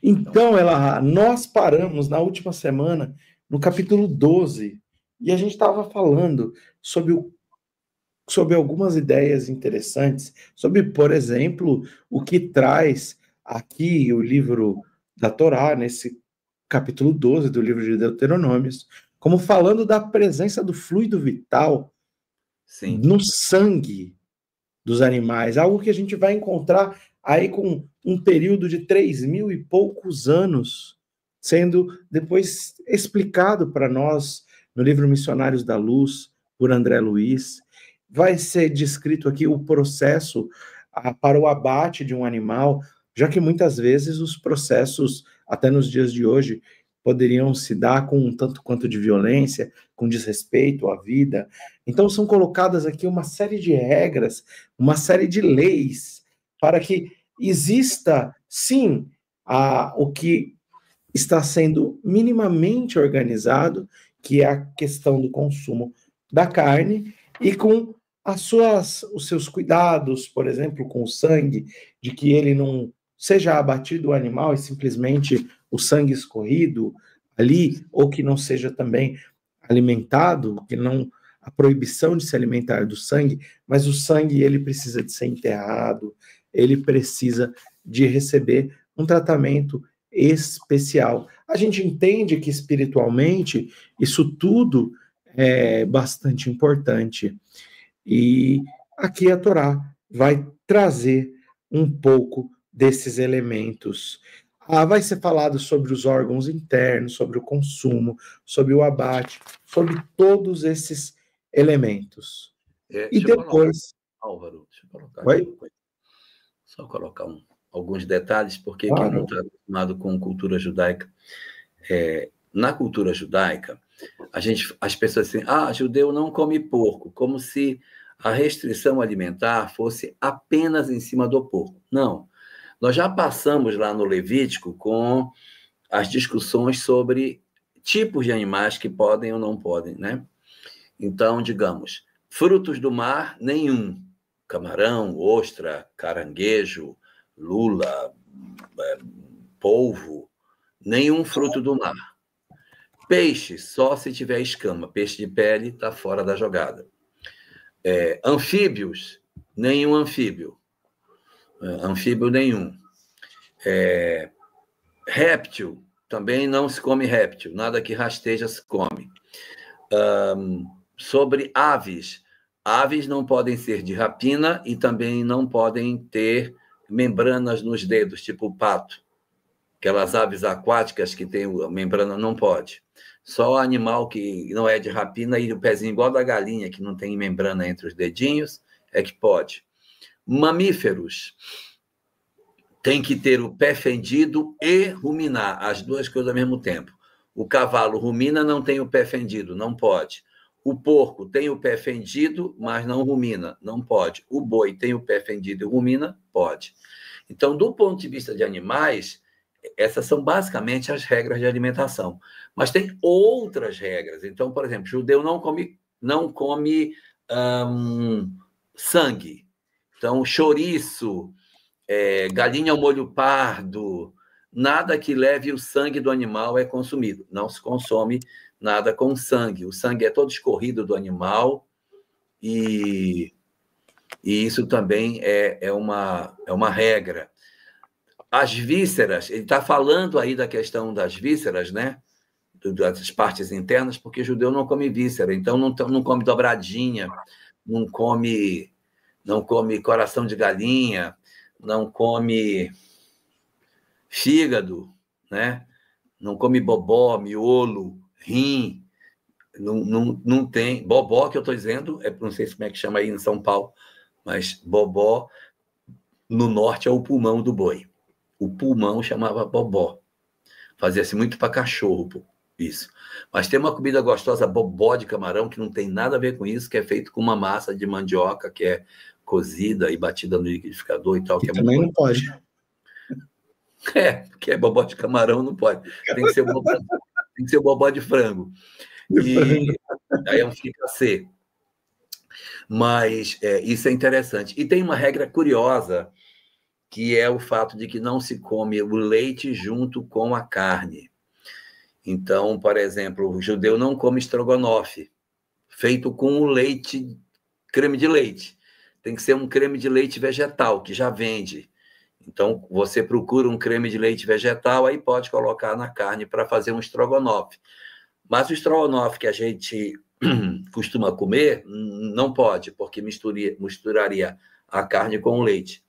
Então, nós paramos na última semana no capítulo 12 e a gente estava falando sobre, sobre algumas ideias interessantes, sobre, por exemplo, o que traz aqui o livro da Torá, nesse capítulo 12 do livro de Deuteronômios, como falando da presença do fluido vital Sim. no sangue dos animais, algo que a gente vai encontrar aí com um período de 3.000 e poucos anos, sendo depois explicado para nós no livro Missionários da Luz, por André Luiz. Vai ser descrito aqui o processo para o abate de um animal, já que muitas vezes os processos, até nos dias de hoje, poderiam se dar com um tanto quanto de violência, com desrespeito à vida. Então são colocadas aqui uma série de regras, uma série de leis, para que exista, sim, o que está sendo minimamente organizado, que é a questão do consumo da carne, e com os seus cuidados, por exemplo, com o sangue, de que ele não seja abatido o animal e simplesmente o sangue escorrido ali, ou que não seja também alimentado, que não a proibição de se alimentar do sangue, mas o sangue ele precisa de ser enterrado, ele precisa de receber um tratamento especial. A gente entende que espiritualmente isso tudo é bastante importante. E aqui a Torá vai trazer um pouco desses elementos. Vai ser falado sobre os órgãos internos, sobre o consumo, sobre o abate, sobre todos esses elementos. E depois. Álvaro, deixa eu colocar aqui Oi? uma coisa. Só colocar alguns detalhes, porque quem não Claro. está acostumado com cultura judaica, na cultura judaica, as pessoas dizem, judeu não come porco, como se a restrição alimentar fosse apenas em cima do porco. Não. Nós já passamos lá no Levítico com as discussões sobre tipos de animais que podem ou não podem, né? Então, digamos, frutos do mar, nenhum. Camarão, ostra, caranguejo, lula, polvo, nenhum fruto do mar. Peixe, só se tiver escama. Peixe de pele está fora da jogada. Anfíbios, nenhum anfíbio. Anfíbio nenhum. Réptil, também não se come réptil. Nada que rasteja se come. Sobre aves. Aves não podem ser de rapina e também não podem ter membranas nos dedos, tipo o pato. Aquelas aves aquáticas que têm a membrana, não pode. Só animal que não é de rapina e o pezinho igual da galinha, que não tem membrana entre os dedinhos, é que pode. Mamíferos tem que ter o pé fendido e ruminar, as duas coisas ao mesmo tempo. O cavalo rumina, não tem o pé fendido, não pode. O porco tem o pé fendido, mas não rumina, não pode. O boi tem o pé fendido e rumina, pode. Então, do ponto de vista de animais, essas são basicamente as regras de alimentação. Mas tem outras regras. Então, por exemplo, judeu não come sangue. Então, chouriço, galinha ao molho pardo, nada que leve o sangue do animal é consumido. Não se consome nada com sangue. O sangue é todo escorrido do animal e isso também é uma regra. As vísceras, ele está falando aí da questão das vísceras, né? Das partes internas, porque judeu não come víscera, então não come dobradinha, não come coração de galinha, não come fígado, né? Não come bobó, miolo, rim, não tem. Bobó, que eu estou dizendo, não sei como é que chama aí em São Paulo, mas bobó no norte é o pulmão do boi. O pulmão chamava bobó. Fazia-se muito para cachorro, isso. Mas tem uma comida gostosa, bobó de camarão, que não tem nada a ver com isso, que é feito com uma massa de mandioca, que é cozida e batida no liquidificador e tal. Que é também muito não pode. Que é bobó de camarão, não pode. Tem que ser o bobó de frango. E aí é um fricassê. Mas isso é interessante. E tem uma regra curiosa que é o fato de que não se come o leite junto com a carne. Então, por exemplo, o judeu não come estrogonofe, feito com o leite, creme de leite. Tem que ser um creme de leite vegetal, que já vende. Então, você procura um creme de leite vegetal, aí pode colocar na carne para fazer um estrogonofe. Mas o estrogonofe que a gente costuma comer, não pode, porque misturaria a carne com o leite.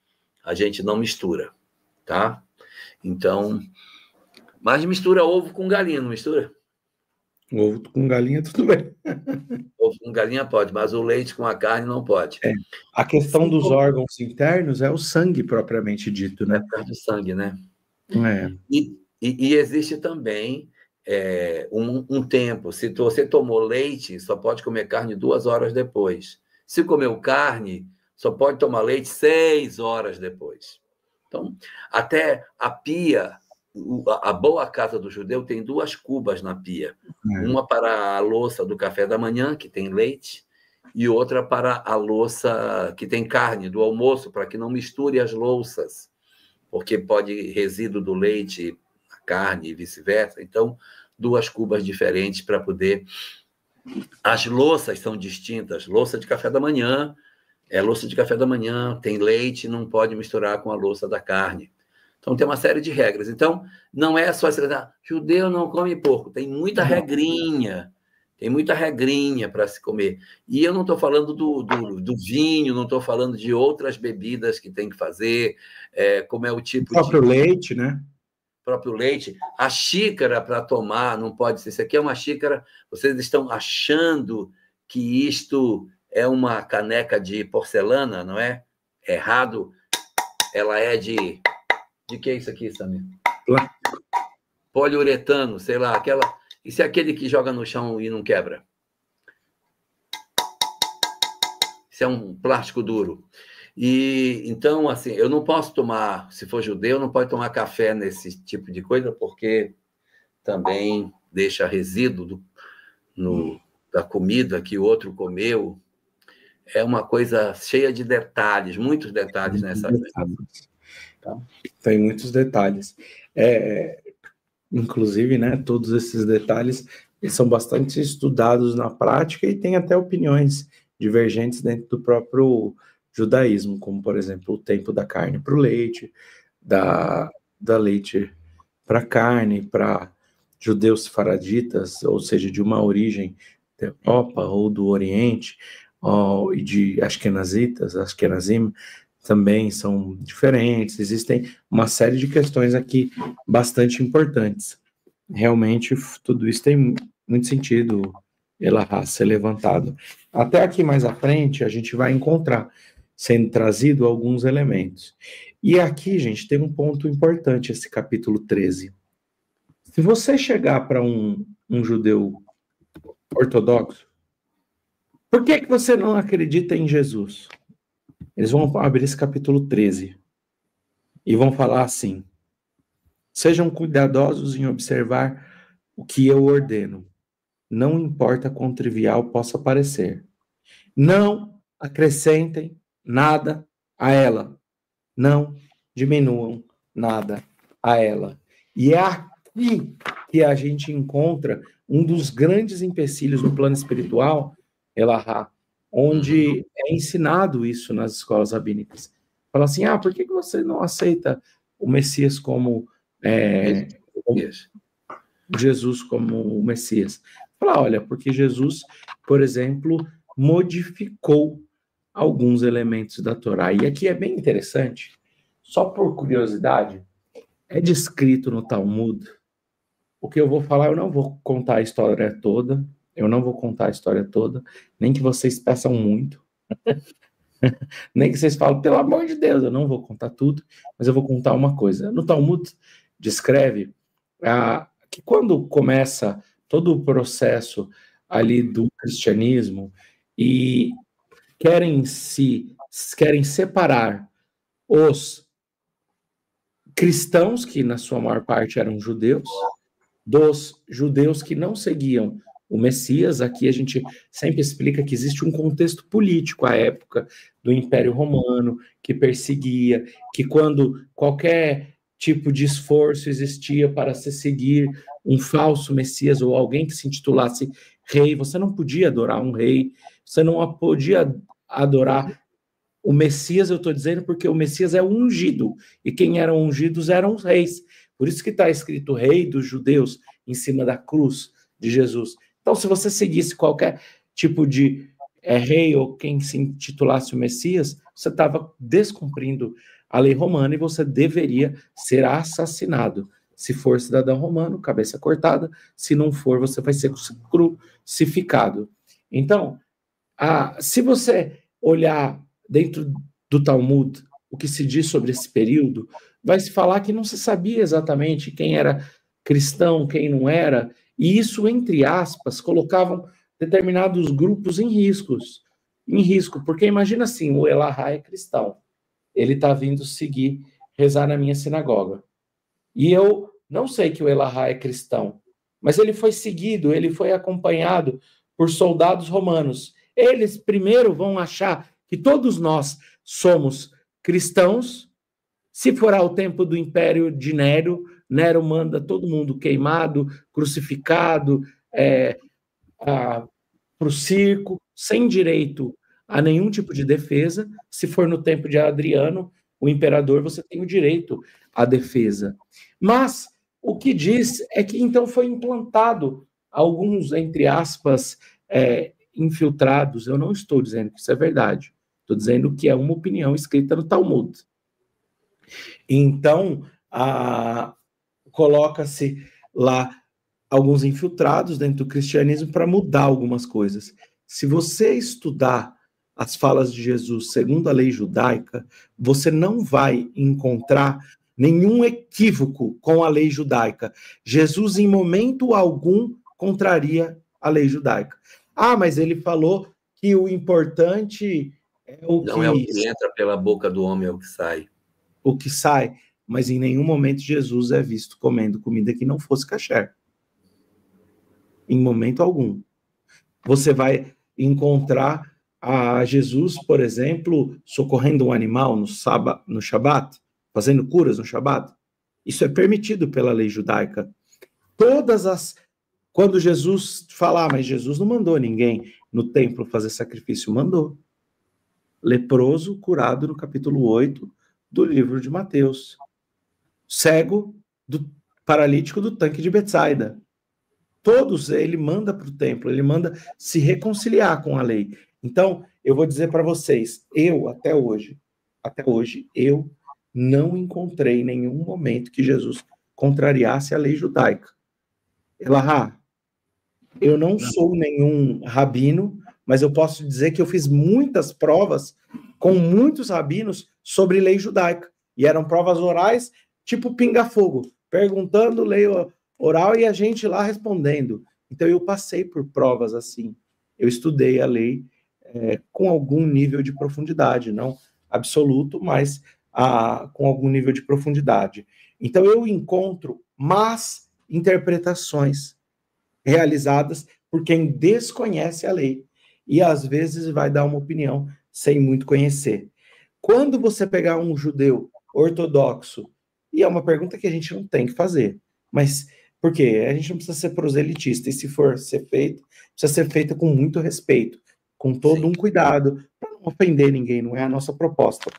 A gente não mistura, tá? Então, mas mistura ovo com galinha, não mistura? Ovo com galinha, tudo bem. Ovo com galinha pode, mas o leite com a carne não pode. A questão dos órgãos internos é o sangue propriamente dito, né? É por causa do sangue, né? É. E existe também um tempo. Se você tomou leite, só pode comer carne 2 horas depois. Se comeu carne, só pode tomar leite 6 horas depois. Então, até a pia, a boa casa do judeu tem 2 cubas na pia. Uma para a louça do café da manhã, que tem leite, e outra para a louça que tem carne, do almoço, para que não misture as louças, porque pode resíduo do leite, a carne e vice-versa. Então, 2 cubas diferentes para poder... As louças são distintas. Louça de café da manhã louça de café da manhã, tem leite, não pode misturar com a louça da carne. Então, tem uma série de regras. Então, não é só judeu não come porco. Tem muita regrinha para se comer. E eu não estou falando do vinho, não estou falando de outras bebidas que tem que fazer, como é o tipo de... O próprio leite, né? Próprio leite. A xícara para tomar não pode ser. Isso aqui é uma xícara... Vocês estão achando que isto é uma caneca de porcelana, não é? Errado. Ela é de... De que é isso aqui, Samir? Poliuretano, sei lá, aquela... Isso é aquele que joga no chão e não quebra. Isso é um plástico duro. E então, assim, eu não posso tomar, se for judeu, não pode tomar café nesse tipo de coisa, porque também deixa resíduo da comida que o outro comeu. É uma coisa cheia de detalhes, muitos detalhes nessa coisa. Tá? Tem muitos detalhes. Inclusive, né, todos esses detalhes eles são bastante estudados na prática e tem até opiniões divergentes dentro do próprio judaísmo, como, por exemplo, o tempo da carne para o leite, da leite para carne, para judeus faraditas, ou seja, de uma origem da Europa ou do Oriente, e de ashkenazitas, ashkenazim, também são diferentes. Existem uma série de questões aqui bastante importantes. Realmente, tudo isso tem muito sentido, Elahá, ser levantado. Até aqui mais à frente, a gente vai encontrar sendo trazido alguns elementos. E aqui, gente, tem um ponto importante, esse capítulo 13. Se você chegar para um judeu ortodoxo, por que você não acredita em Jesus? Eles vão abrir esse capítulo 13 e vão falar assim: sejam cuidadosos em observar o que eu ordeno, não importa quão trivial possa parecer. Não acrescentem nada a ela, não diminuam nada a ela. E é aqui que a gente encontra um dos grandes empecilhos no plano espiritual, Elahá, onde é ensinado isso nas escolas rabínicas. Fala assim, por que você não aceita o Messias como Jesus como o Messias? Fala, olha, porque Jesus, por exemplo, modificou alguns elementos da Torá. E aqui é bem interessante, só por curiosidade, é descrito no Talmud. O que eu vou falar, eu não vou contar a história toda, nem que vocês peçam muito, nem que vocês falem, pelo amor de Deus, eu não vou contar tudo, mas eu vou contar uma coisa. No Talmud descreve que quando começa todo o processo ali do cristianismo e querem separar os cristãos, que na sua maior parte eram judeus, dos judeus que não seguiam o Messias. Aqui a gente sempre explica que existe um contexto político à época do Império Romano, que perseguia, que quando qualquer tipo de esforço existia para se seguir um falso Messias ou alguém que se intitulasse rei, você não podia adorar um rei, você não podia adorar o Messias. Eu estou dizendo porque o Messias é ungido, e quem eram ungidos eram os reis. Por isso que está escrito rei dos judeus em cima da cruz de Jesus. Então, se você seguisse qualquer tipo de rei ou quem se intitulasse o Messias, você estava descumprindo a lei romana e você deveria ser assassinado. Se for cidadão romano, cabeça cortada. Se não for, você vai ser crucificado. Então, se você olhar dentro do Talmud o que se diz sobre esse período, vai se falar que não se sabia exatamente quem era cristão, quem não era, e isso, entre aspas, colocavam determinados grupos em risco, porque imagina assim, o Elahá é cristão, ele está vindo rezar na minha sinagoga, e eu não sei que o Elahá é cristão, mas ele foi seguido, ele foi acompanhado por soldados romanos. Eles primeiro vão achar que todos nós somos cristãos. Se for ao tempo do Império de Nero, Nero manda todo mundo queimado, crucificado, para o circo, sem direito a nenhum tipo de defesa. Se for no tempo de Adriano, o imperador, você tem o direito à defesa. Mas o que diz é que então foi implantado alguns, entre aspas, infiltrados. Eu não estou dizendo que isso é verdade. Estou dizendo que é uma opinião escrita no Talmud. Então, coloca-se lá alguns infiltrados dentro do cristianismo para mudar algumas coisas. Se você estudar as falas de Jesus segundo a lei judaica, você não vai encontrar nenhum equívoco com a lei judaica. Jesus, em momento algum, contraria a lei judaica. Mas ele falou que o importante é o não é o que entra pela boca do homem, é o que sai. O que sai, mas em nenhum momento Jesus é visto comendo comida que não fosse kasher. Em momento algum. Você vai encontrar a Jesus, por exemplo, socorrendo um animal no Shabat, fazendo curas no Shabat. Isso é permitido pela lei judaica. Quando Jesus falar, mas Jesus não mandou ninguém no templo fazer sacrifício, mandou. Leproso curado no capítulo 8 do livro de Mateus. Cego, paralítico do tanque de Betsaida. Todos ele manda para o templo, ele manda se reconciliar com a lei. Então, eu vou dizer para vocês, até hoje, eu não encontrei em nenhum momento que Jesus contrariasse a lei judaica. Elahá, eu não sou nenhum rabino, mas eu posso dizer que eu fiz muitas provas com muitos rabinos sobre lei judaica. E eram provas orais, tipo pinga-fogo, perguntando lei oral e a gente lá respondendo. Então eu passei por provas assim. Eu estudei a lei com algum nível de profundidade, não absoluto, mas com algum nível de profundidade. Então eu encontro más interpretações realizadas por quem desconhece a lei e às vezes vai dar uma opinião sem muito conhecer. Quando você pegar um judeu ortodoxo, e é uma pergunta que a gente não tem que fazer, mas por quê? A gente não precisa ser proselitista, e se for ser feito, precisa ser feito com muito respeito, com todo um cuidado, para não ofender ninguém, não é a nossa proposta.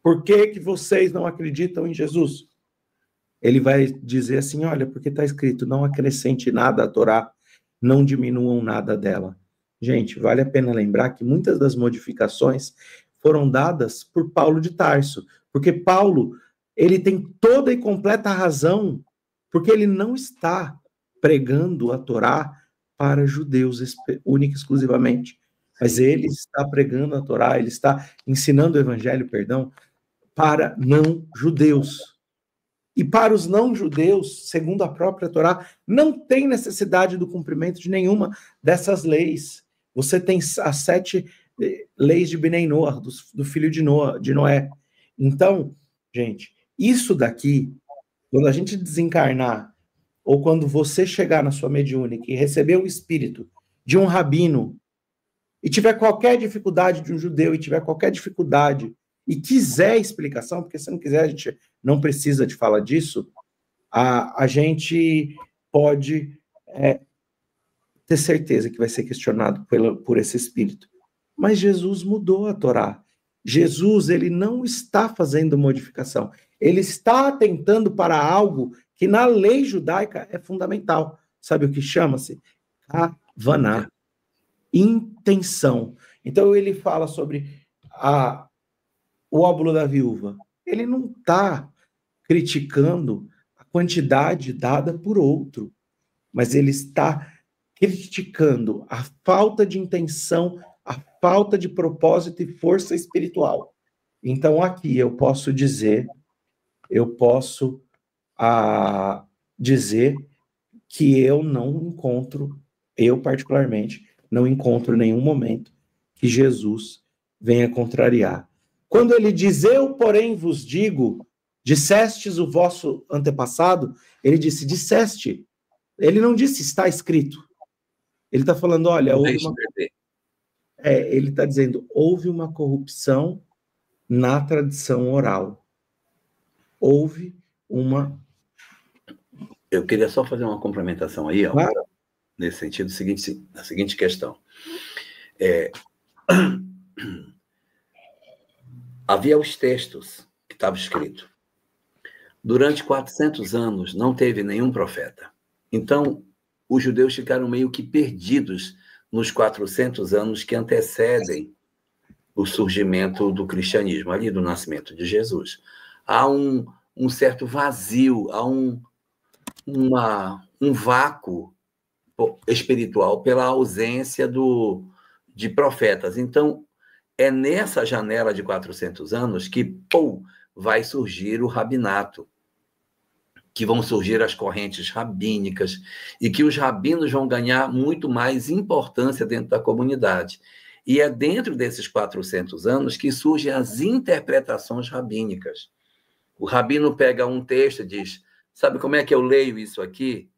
Por que vocês não acreditam em Jesus? Ele vai dizer assim, olha, porque está escrito, não acrescente nada à Torá, não diminuam nada dela. Gente, vale a pena lembrar que muitas das modificações foram dadas por Paulo de Tarso, porque Paulo, ele tem toda e completa razão, porque ele não está pregando a Torá para judeus única e exclusivamente, mas ele está pregando a Torá, ele está ensinando o evangelho, para não judeus. E para os não-judeus, segundo a própria Torá, não tem necessidade do cumprimento de nenhuma dessas leis. Você tem as 7 leis de Benei Noah, do filho de Noé. Então, gente, isso daqui, quando a gente desencarnar ou quando você chegar na sua mediúnica e receber o espírito de um rabino, e tiver qualquer dificuldade de um judeu, e tiver qualquer dificuldade, e quiser explicação, porque se não quiser, a gente não precisa de falar disso, a gente pode ter certeza que vai ser questionado por esse espírito. Mas Jesus mudou a Torá. Jesus, ele não está fazendo modificação. Ele está atentando para algo que na lei judaica é fundamental. Sabe o que chama-se? Kavaná. Intenção. Então ele fala sobre o óbolo da viúva. Ele não está criticando a quantidade dada por outro, mas ele está criticando a falta de intenção, a falta de propósito e força espiritual. Então aqui eu posso dizer que eu não encontro, eu particularmente, não encontro nenhum momento que Jesus venha contrariar. Quando ele diz, eu, porém, vos digo, dissestes o vosso antepassado, ele disse, disseste. Ele não disse, está escrito. Ele está falando, olha, ele está dizendo, houve uma corrupção na tradição oral. Houve uma... Eu queria só fazer uma complementação aí, Claro. Nesse sentido, a seguinte questão. Havia os textos que estavam escritos. Durante 400 anos não teve nenhum profeta. Então, os judeus ficaram meio que perdidos nos 400 anos que antecedem o surgimento do cristianismo, ali do nascimento de Jesus. Há um certo vazio, há um vácuo espiritual pela ausência de profetas. Então, é nessa janela de 400 anos que vai surgir o rabinato, que vão surgir as correntes rabínicas e que os rabinos vão ganhar muito mais importância dentro da comunidade. E é dentro desses 400 anos que surgem as interpretações rabínicas. O rabino pega um texto e diz, sabe como é que eu leio isso aqui?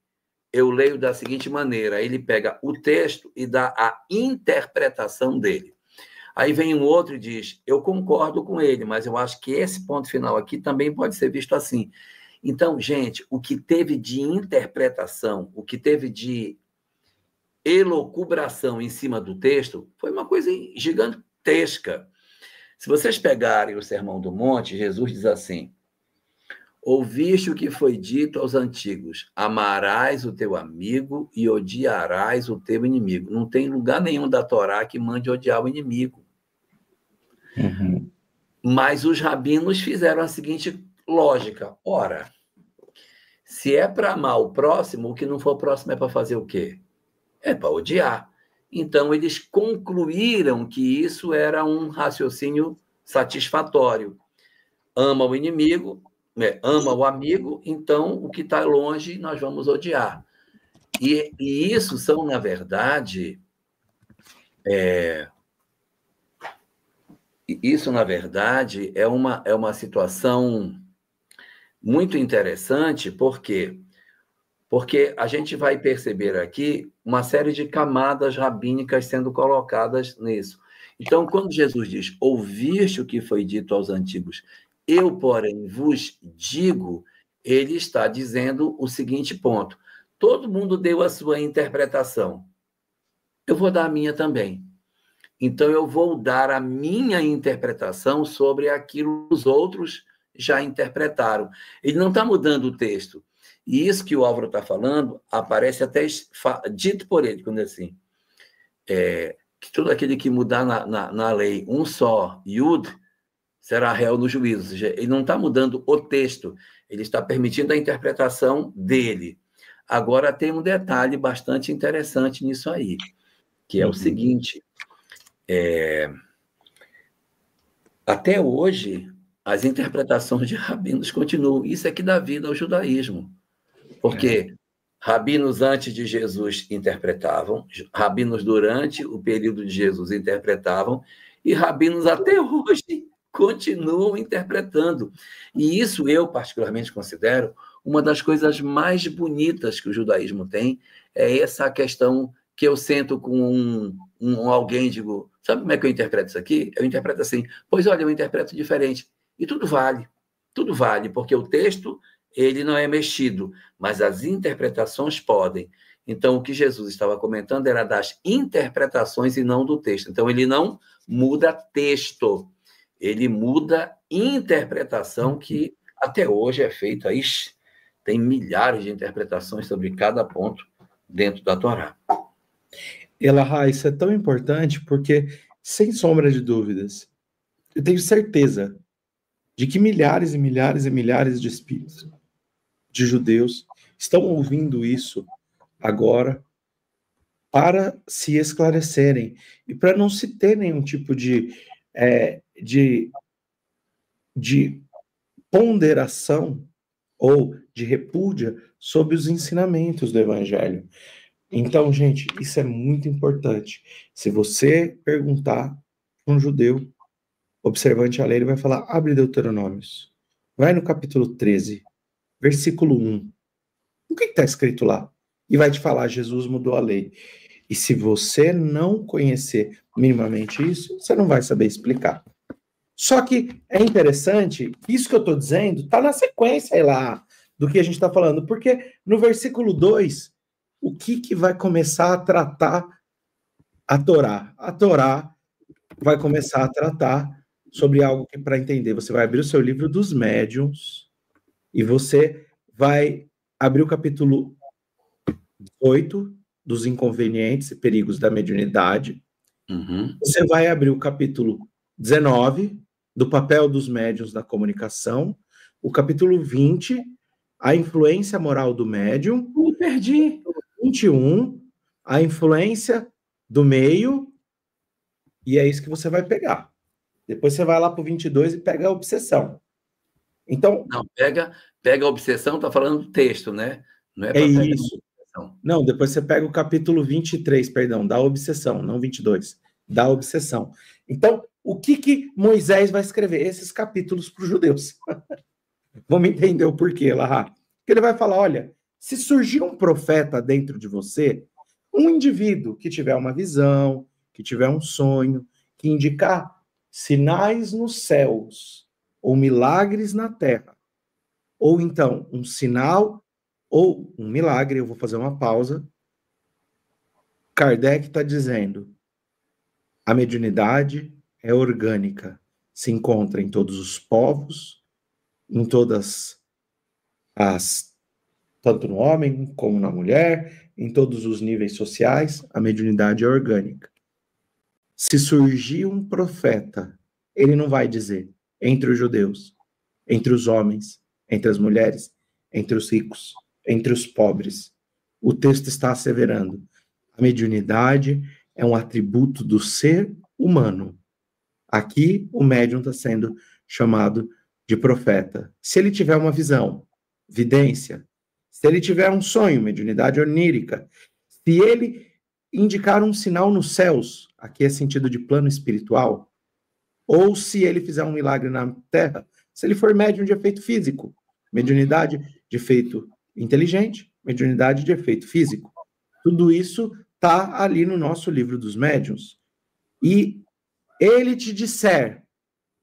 Eu leio da seguinte maneira, ele pega o texto e dá a interpretação dele. Aí vem um outro e diz, eu concordo com ele, mas eu acho que esse ponto final aqui também pode ser visto assim. Então, gente, o que teve de interpretação, o que teve de elucubração em cima do texto, foi uma coisa gigantesca. Se vocês pegarem o Sermão do Monte, Jesus diz assim, ouviste o que foi dito aos antigos, amarás o teu amigo e odiarás o teu inimigo. Não tem lugar nenhum da Torá que mande odiar o inimigo. Uhum. Mas os rabinos fizeram a seguinte lógica. Ora, se é para amar o próximo, o que não for próximo é para fazer o quê? É para odiar. Então, eles concluíram que isso era um raciocínio satisfatório. Ama o inimigo, ama o amigo, então o que está longe nós vamos odiar. E isso são, na verdade, é uma situação muito interessante, porque a gente vai perceber aqui uma série de camadas rabínicas sendo colocadas nisso. Então, quando Jesus diz, ouviste o que foi dito aos antigos, eu, porém, vos digo, ele está dizendo o seguinte ponto, todo mundo deu a sua interpretação, eu vou dar a minha também. Então, eu vou dar a minha interpretação sobre aquilo que os outros já interpretaram. Ele não está mudando o texto. E isso que o Álvaro está falando, aparece até dito por ele, quando é assim, que todo aquele que mudar na lei um só Yud, será réu no juízo. Ou seja, ele não está mudando o texto, ele está permitindo a interpretação dele. Agora, tem um detalhe bastante interessante nisso aí, que é o seguinte, até hoje, as interpretações de rabinos continuam. Isso é que dá vida ao judaísmo. Porque rabinos antes de Jesus interpretavam, rabinos durante o período de Jesus interpretavam, e rabinos até hoje continuam interpretando. E isso eu, particularmente, considero uma das coisas mais bonitas que o judaísmo tem é essa questão que eu sento com alguém e digo, sabe como é que eu interpreto isso aqui? Eu interpreto assim, pois olha, eu interpreto diferente. E tudo vale, porque o texto ele não é mexido, mas as interpretações podem. Então, o que Jesus estava comentando era das interpretações e não do texto. Então, ele não muda texto, ele muda interpretação, que até hoje é feita. Ixi, tem milhares de interpretações sobre cada ponto dentro da Torá. Elahá, isso é tão importante porque, sem sombra de dúvidas, eu tenho certeza de que milhares e milhares e milhares de espíritos, de judeus, estão ouvindo isso agora para se esclarecerem e para não se ter nenhum tipo de ponderação ou de repúdia sobre os ensinamentos do Evangelho. Então, gente, isso é muito importante. Se você perguntar para um judeu observante à lei, ele vai falar, abre Deuteronômios, vai no capítulo 13, versículo 1. O que está escrito lá? E vai te falar, Jesus mudou a lei. E se você não conhecer minimamente isso, você não vai saber explicar. Só que é interessante, isso que eu estou dizendo está na sequência lá do que a gente está falando, porque no versículo 2, o que vai começar a tratar a Torá? A Torá vai começar a tratar sobre algo que, para entender, você vai abrir o seu livro dos médiuns e você vai abrir o capítulo 18 dos inconvenientes e perigos da mediunidade. Você vai abrir o capítulo 19 do papel dos médiuns na comunicação, o capítulo 20, a influência moral do médium, Me perdi. 21, a influência do meio, e é isso que você vai pegar. Depois você vai lá para o 22 e pega a obsessão. Então... Não, pega a obsessão, está falando do texto, né? Não é para pegar isso. Não, depois você pega o capítulo 23, perdão, da obsessão, não 22, da obsessão. Então, o que Moisés vai escrever? Esses capítulos para os judeus. Vamos entender o porquê, Lahá. Porque ele vai falar, olha, se surgir um profeta dentro de você, um indivíduo que tiver uma visão, que tiver um sonho, que indicar sinais nos céus, ou milagres na terra, ou então um sinal ou um milagre, eu vou fazer uma pausa. Kardec está dizendo, a mediunidade é orgânica, se encontra em todos os povos, em todas as, tanto no homem como na mulher, em todos os níveis sociais, a mediunidade é orgânica. Se surgir um profeta, ele não vai dizer entre os judeus, entre os homens, entre as mulheres, entre os ricos, entre os pobres. O texto está asseverando. A mediunidade é um atributo do ser humano. Aqui, o médium está sendo chamado de profeta. Se ele tiver uma visão, vidência, se ele tiver um sonho, mediunidade onírica, se ele indicar um sinal nos céus, aqui é sentido de plano espiritual, ou se ele fizer um milagre na terra, se ele for médium de efeito físico, mediunidade de efeito inteligente, mediunidade de efeito físico. Tudo isso está ali no nosso livro dos médiuns. E ele te disser,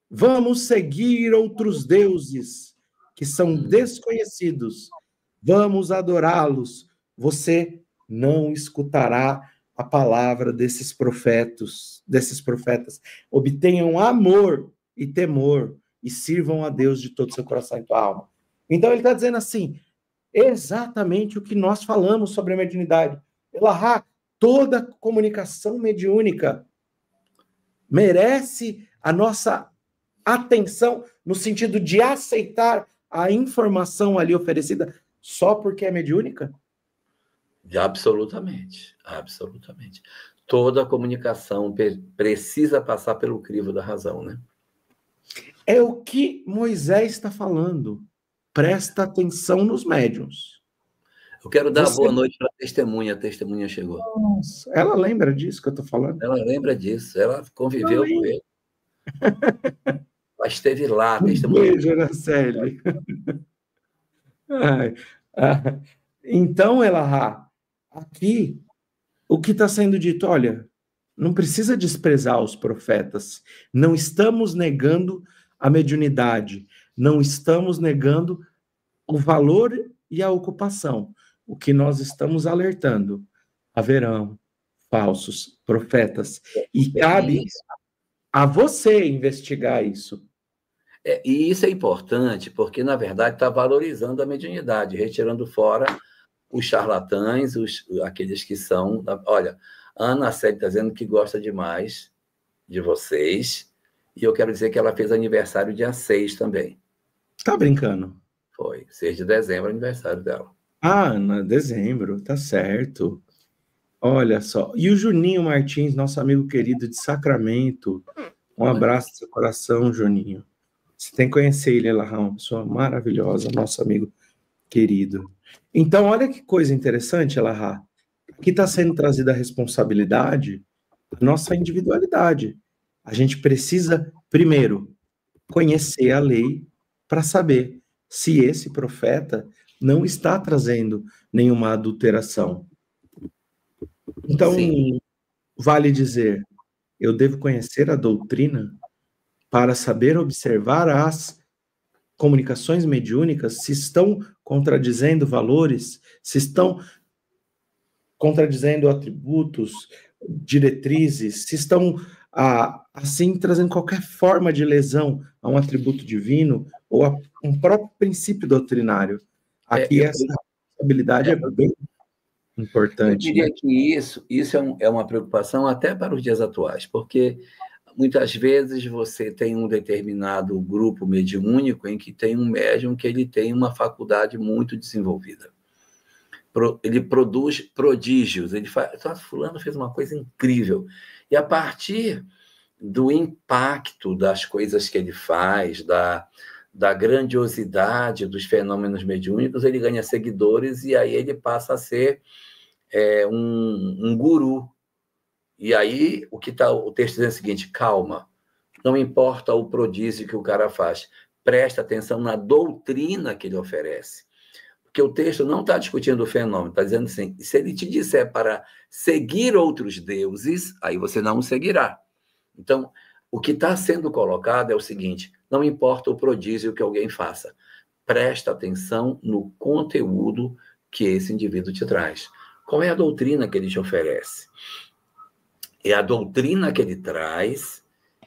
vamos seguir outros deuses que são desconhecidos, vamos adorá-los, você não escutará a palavra desses profetas. Obtenham amor e temor e sirvam a Deus de todo o seu coração e tua alma. Então ele está dizendo assim, exatamente o que nós falamos sobre a mediunidade. Elahá, toda comunicação mediúnica merece a nossa atenção no sentido de aceitar a informação ali oferecida só porque é mediúnica? Absolutamente, absolutamente. Toda comunicação precisa passar pelo crivo da razão, né? É o que Moisés está falando. Presta atenção nos médiuns. Eu quero dar boa noite para a testemunha chegou. Nossa, ela lembra disso que eu estou falando? Ela lembra disso, ela conviveu com ele. Ela esteve lá, a testemunha. Beijo, Araceli. Ai, ah, então, Elahá, aqui o que está sendo dito, olha, não precisa desprezar os profetas, não estamos negando a mediunidade, não estamos negando o valor e a ocupação. O que nós estamos alertando, haverão falsos profetas, e cabe Isso. a você investigar isso. E isso é importante, porque, na verdade, está valorizando a mediunidade, retirando fora os charlatães, aqueles que são... Olha, a Ana Célia está dizendo que gosta demais de vocês, e eu quero dizer que ela fez aniversário dia 6 também. Tá brincando? Foi, 6 de dezembro, aniversário dela. Ah, Ana, dezembro, tá certo. Olha só. E o Juninho Martins, nosso amigo querido de Sacramento. Um abraço no seu coração, Juninho. Você tem que conhecer ele, ela é uma pessoa maravilhosa, nosso amigo querido. Então, olha que coisa interessante, Elahá. Aqui está sendo trazida a responsabilidade da nossa individualidade. A gente precisa, primeiro, conhecer a lei para saber se esse profeta não está trazendo nenhuma adulteração. Então, Sim. vale dizer, eu devo conhecer a doutrina para saber observar as comunicações mediúnicas, se estão contradizendo valores, se estão contradizendo atributos, diretrizes, se estão assim trazendo qualquer forma de lesão a um atributo divino ou a um próprio princípio doutrinário. Aqui essa responsabilidade é bem importante. Eu diria que isso é uma preocupação até para os dias atuais, porque muitas vezes você tem um determinado grupo mediúnico em que tem um médium que ele tem uma faculdade muito desenvolvida. Ele produz prodígios, ele faz, fulano fez uma coisa incrível. E a partir do impacto das coisas que ele faz, da grandiosidade dos fenômenos mediúnicos, ele ganha seguidores e aí ele passa a ser um guru. E aí o texto diz o seguinte: calma, não importa o prodígio que o cara faz, presta atenção na doutrina que ele oferece. Porque o texto não está discutindo o fenômeno, está dizendo assim, se ele te disser para seguir outros deuses, aí você não o seguirá. Então, o que está sendo colocado é o seguinte: não importa o prodígio que alguém faça, presta atenção no conteúdo que esse indivíduo te traz. Qual é a doutrina que ele te oferece? É a doutrina que ele traz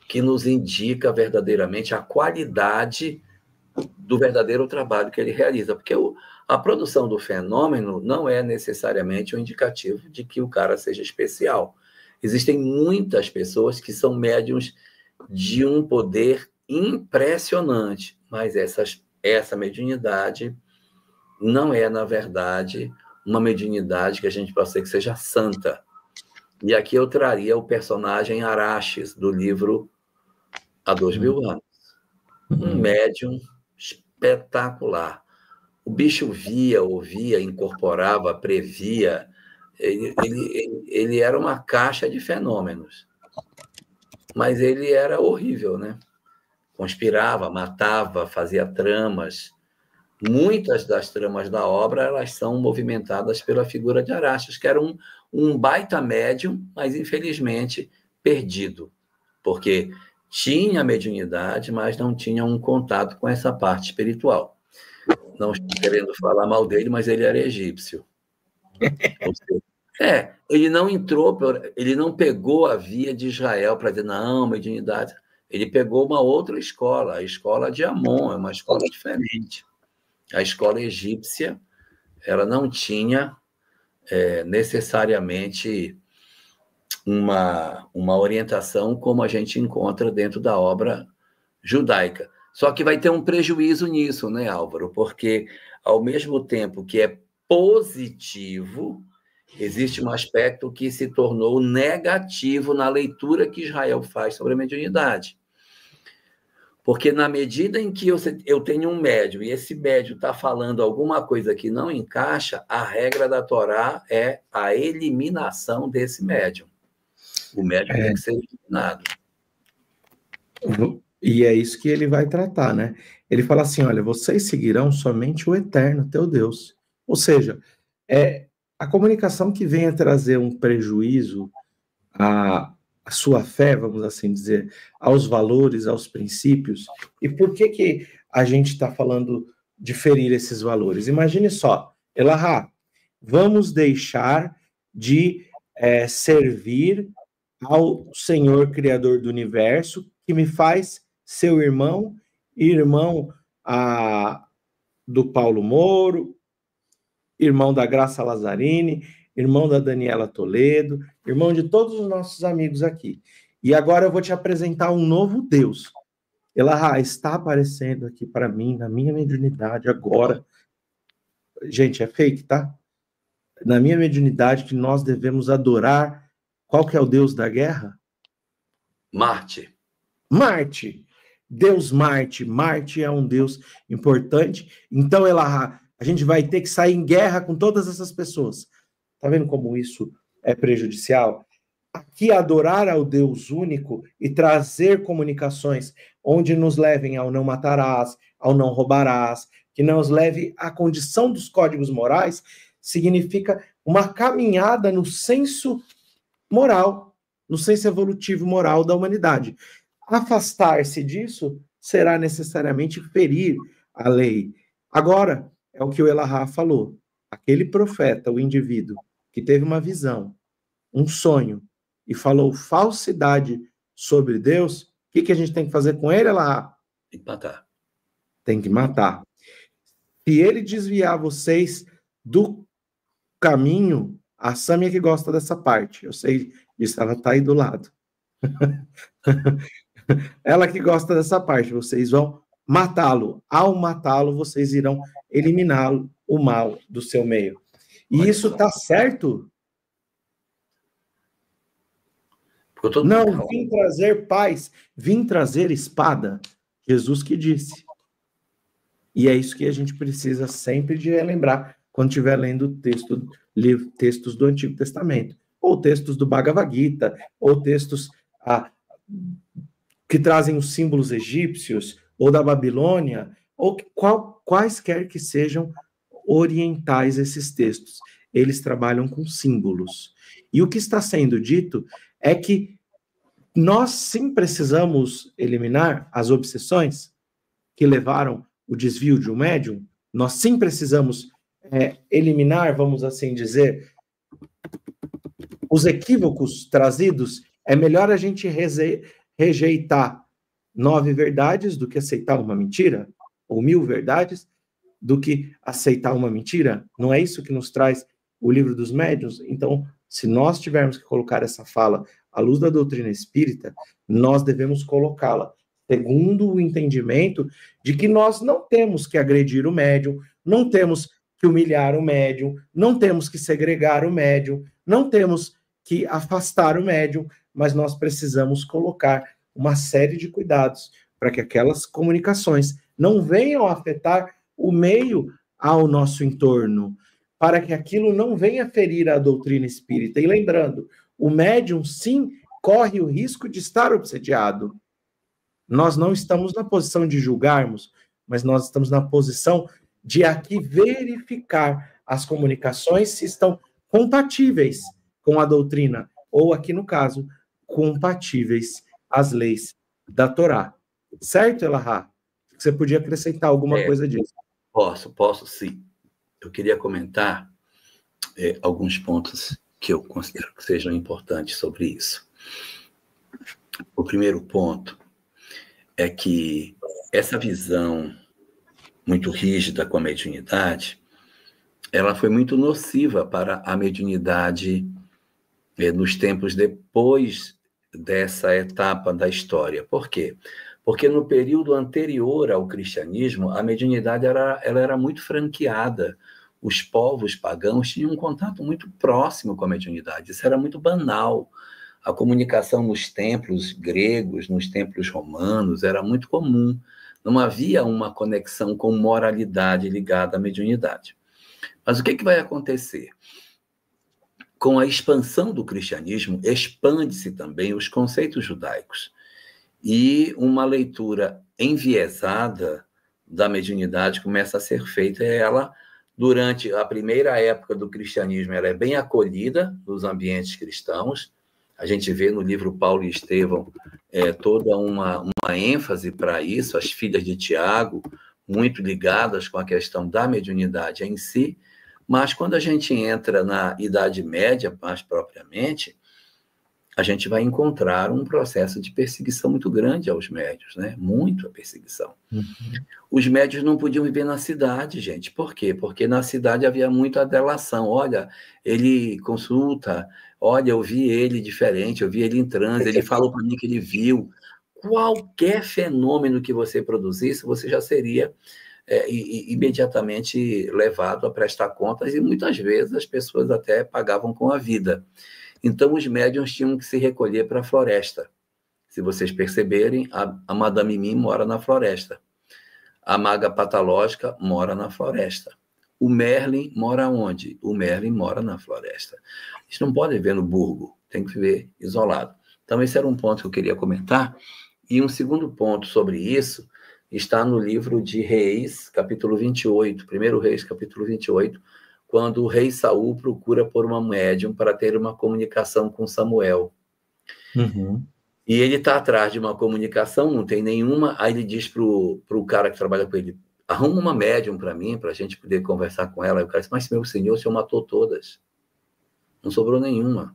que nos indica verdadeiramente a qualidade do verdadeiro trabalho que ele realiza. Porque a produção do fenômeno não é necessariamente um indicativo de que o cara seja especial. Existem muitas pessoas que são médiums de um poder impressionante, mas essa mediunidade não é, na verdade, uma mediunidade que a gente possa dizer que seja santa. E aqui eu traria o personagem Araxes, do livro Há 2000 anos. Um médium espetacular. O bicho via, ouvia, incorporava, previa. Ele era uma caixa de fenômenos. Mas ele era horrível, né? Conspirava, matava, fazia tramas. Muitas das tramas da obra elas são movimentadas pela figura de Araxes, que era um baita médium, mas infelizmente perdido, porque tinha mediunidade, mas não tinha um contato com essa parte espiritual. Não estou querendo falar mal dele, mas ele era egípcio. Ele não entrou, ele não pegou a via de Israel para dizer, não, mediunidade. Ele pegou uma outra escola, a escola de Amon, é uma escola diferente. A escola egípcia, ela não tinha necessariamente uma orientação como a gente encontra dentro da obra judaica. Só que vai ter um prejuízo nisso, né, Álvaro? Porque, ao mesmo tempo que é positivo, existe um aspecto que se tornou negativo na leitura que Israel faz sobre a mediunidade. Porque na medida em que eu tenho um médium e esse médium está falando alguma coisa que não encaixa, a regra da Torá é a eliminação desse médium. O médium tem que ser eliminado. E é isso que ele vai tratar, né? Ele fala assim: olha, vocês seguirão somente o eterno teu Deus. Ou seja, é a comunicação que venha trazer um prejuízo à sua fé, vamos assim dizer, aos valores, aos princípios. E por que que a gente está falando de ferir esses valores? Imagine só, Elahá, vamos deixar de servir ao Senhor Criador do Universo, que me faz seu irmão, irmão do Paulo Moro, irmão da Graça Lazzarini, irmão da Daniela Toledo, irmão de todos os nossos amigos aqui. E agora eu vou te apresentar um novo Deus. Ela está aparecendo aqui para mim, na minha mediunidade, agora. Gente, é fake, tá? Na minha mediunidade, que nós devemos adorar. Qual que é o Deus da guerra? Marte. Marte. Deus Marte. Marte é um Deus importante. Então, a gente vai ter que sair em guerra com todas essas pessoas. Tá vendo como isso é prejudicial? Aqui, adorar ao Deus único e trazer comunicações onde nos levem ao não matarás, ao não roubarás, que nos leve à condição dos códigos morais, significa uma caminhada no senso moral, no senso evolutivo moral da humanidade. Afastar-se disso será necessariamente ferir a lei. Agora, é o que o Elahá falou. Aquele profeta, o indivíduo, que teve uma visão, um sonho, e falou falsidade sobre Deus, o que a gente tem que fazer com ele, Elahá? Tem que matar. Tem que matar. Se ele desviar vocês do caminho, a Sâmia que gosta dessa parte, eu sei disso, ela está aí do lado. Ela que gosta dessa parte, vocês vão matá-lo. Ao matá-lo, vocês irão eliminá-lo, o mal do seu meio. E olha, isso está certo? Não, vim trazer paz, vim trazer espada. Jesus que disse. E é isso que a gente precisa sempre de relembrar quando estiver lendo textos do Antigo Testamento, ou textos do Bhagavad Gita, ou textos que trazem os símbolos egípcios, ou da Babilônia, ou quaisquer que sejam orientais esses textos. Eles trabalham com símbolos. E o que está sendo dito é que nós sim precisamos eliminar as obsessões que levaram o desvio de um médium, nós sim precisamos eliminar, vamos assim dizer, os equívocos trazidos. É melhor a gente rejeitar 9 verdades do que aceitar uma mentira, ou 1000 verdades do que aceitar uma mentira. Não é isso que nos traz o livro dos médiuns? Então, se nós tivermos que colocar essa fala à luz da doutrina espírita, nós devemos colocá-la segundo o entendimento de que nós não temos que agredir o médium, não temos que humilhar o médium, não temos que segregar o médium, não temos que afastar o médium, mas nós precisamos colocar uma série de cuidados para que aquelas comunicações não venham a afetar o meio ao nosso entorno, para que aquilo não venha ferir a doutrina espírita. E lembrando, o médium, sim, corre o risco de estar obsediado. Nós não estamos na posição de julgarmos, mas nós estamos na posição de aqui verificar as comunicações se estão compatíveis com a doutrina, ou aqui no caso, compatíveis às leis da Torá. Certo, Elahá? Você podia acrescentar alguma coisa disso? Posso sim. Eu queria comentar alguns pontos que eu considero que sejam importantes sobre isso. O primeiro ponto é que essa visão muito rígida com a mediunidade, ela foi muito nociva para a mediunidade nos tempos depois dessa etapa da história. Por quê? Porque no período anterior ao cristianismo, a mediunidade ela era muito franqueada. Os povos pagãos tinham um contato muito próximo com a mediunidade. Isso era muito banal. A comunicação nos templos gregos, nos templos romanos, era muito comum. Não havia uma conexão com moralidade ligada à mediunidade. Mas o que vai acontecer? Com a expansão do cristianismo, expande-se também os conceitos judaicos. E uma leitura enviesada da mediunidade começa a ser feita. Ela, durante a primeira época do cristianismo, ela é bem acolhida nos ambientes cristãos. A gente vê no livro Paulo e Estevão toda uma ênfase para isso, as filhas de Tiago, muito ligadas com a questão da mediunidade em si. Mas quando a gente entra na Idade Média, mais propriamente, a gente vai encontrar um processo de perseguição muito grande aos médios, né? Muita perseguição. Uhum. Os médios não podiam viver na cidade, gente. Por quê? Porque na cidade havia muita delação. Olha, ele consulta, olha, eu vi ele diferente, eu vi ele em transe, ele falou para mim que ele viu. Qualquer fenômeno que você produzisse, você já seria imediatamente levado a prestar contas, e muitas vezes as pessoas até pagavam com a vida. Então, os médiuns tinham que se recolher para a floresta. Se vocês perceberem, a Madame Mim mora na floresta. A maga patológica mora na floresta. O Merlin mora onde? O Merlin mora na floresta. Eles não podem viver no burgo, tem que viver isolado. Então, esse era um ponto que eu queria comentar. E um segundo ponto sobre isso está no livro de Reis, capítulo 28, 1 Reis, capítulo 28, quando o rei Saul procura por uma médium para ter uma comunicação com Samuel. Uhum. E ele está atrás de uma comunicação, não tem nenhuma, aí ele diz para o cara que trabalha com ele, arruma uma médium para mim, para a gente poder conversar com ela. Aí o cara diz, mas meu senhor, o senhor matou todas. Não sobrou nenhuma.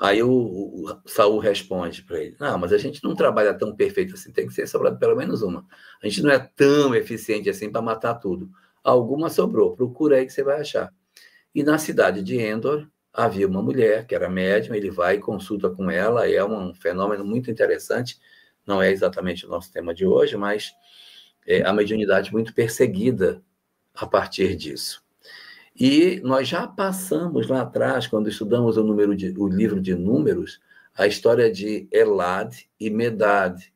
Aí o Saul responde para ele, não, mas a gente não trabalha tão perfeito assim, tem que ser sobrado pelo menos uma. A gente não é tão eficiente assim para matar tudo. Alguma sobrou, procura aí que você vai achar. E na cidade de Endor, havia uma mulher que era médium, ele vai e consulta com ela, é um fenômeno muito interessante, não é exatamente o nosso tema de hoje, mas a mediunidade muito perseguida a partir disso. E nós já passamos lá atrás, quando estudamos o livro de Números, a história de Elad e Medad,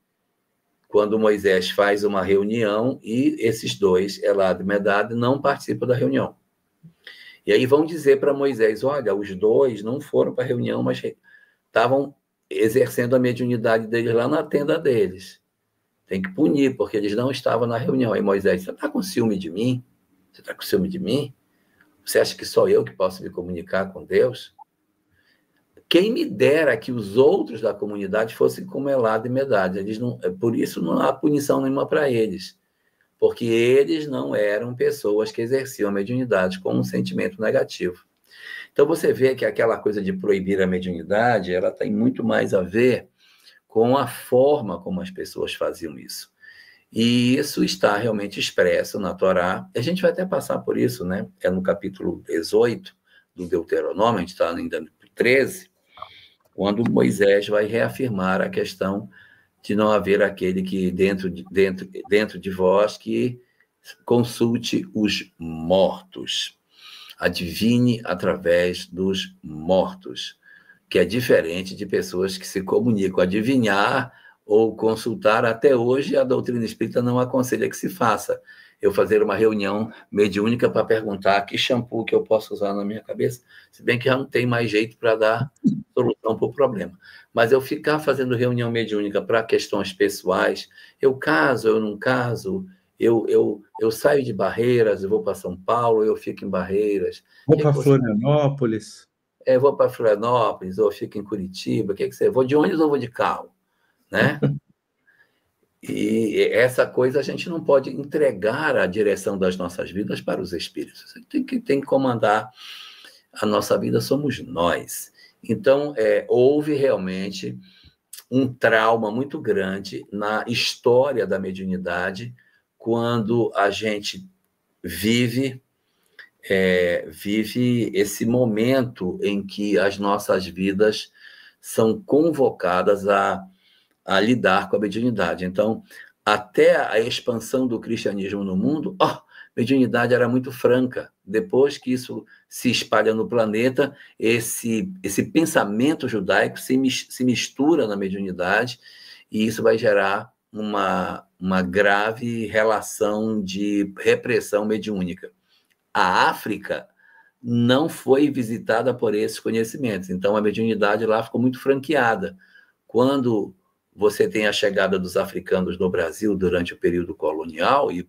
quando Moisés faz uma reunião e esses dois, Elad e Medad, não participam da reunião. E aí vão dizer para Moisés, olha, os dois não foram para a reunião, mas estavam exercendo a mediunidade deles lá na tenda deles. Tem que punir, porque eles não estavam na reunião. Aí Moisés, você está com ciúme de mim? Você está com ciúme de mim? Você acha que só eu que posso me comunicar com Deus? Quem me dera que os outros da comunidade fossem como Elad e Medad. Eles não, por isso não há punição nenhuma para eles, porque eles não eram pessoas que exerciam a mediunidade com um sentimento negativo. Então você vê que aquela coisa de proibir a mediunidade, ela tem muito mais a ver com a forma como as pessoas faziam isso. E isso está realmente expresso na Torá. A gente vai até passar por isso, né? É no capítulo 18 do Deuteronômio, a gente está ainda no 13, quando Moisés vai reafirmar a questão de não haver aquele que dentro de vós que consulte os mortos, adivine através dos mortos, que é diferente de pessoas que se comunicam. Adivinhar ou consultar, até hoje, a doutrina espírita não aconselha que se faça. Eu fazer uma reunião mediúnica para perguntar que shampoo que eu posso usar na minha cabeça, se bem que já não tem mais jeito para dar solução para o problema. Mas eu ficar fazendo reunião mediúnica para questões pessoais, eu caso, eu não caso, eu saio de Barreiras, eu vou para São Paulo, eu fico em Barreiras. Vou para Florianópolis. Vou para Florianópolis, ou fico em Curitiba, o que você... Vou de ônibus ou vou de carro? Né? E essa coisa a gente não pode entregar a direção das nossas vidas para os espíritos. Tem que comandar a nossa vida, somos nós. Então, houve realmente um trauma muito grande na história da mediunidade quando a gente vive esse momento em que as nossas vidas são convocadas a lidar com a mediunidade. Então, até a expansão do cristianismo no mundo, a mediunidade era muito franca. Depois que isso se espalha no planeta, esse pensamento judaico se mistura na mediunidade, e isso vai gerar uma grave relação de repressão mediúnica. A África não foi visitada por esses conhecimentos, então a mediunidade lá ficou muito franqueada. Quando você tem a chegada dos africanos no Brasil durante o período colonial e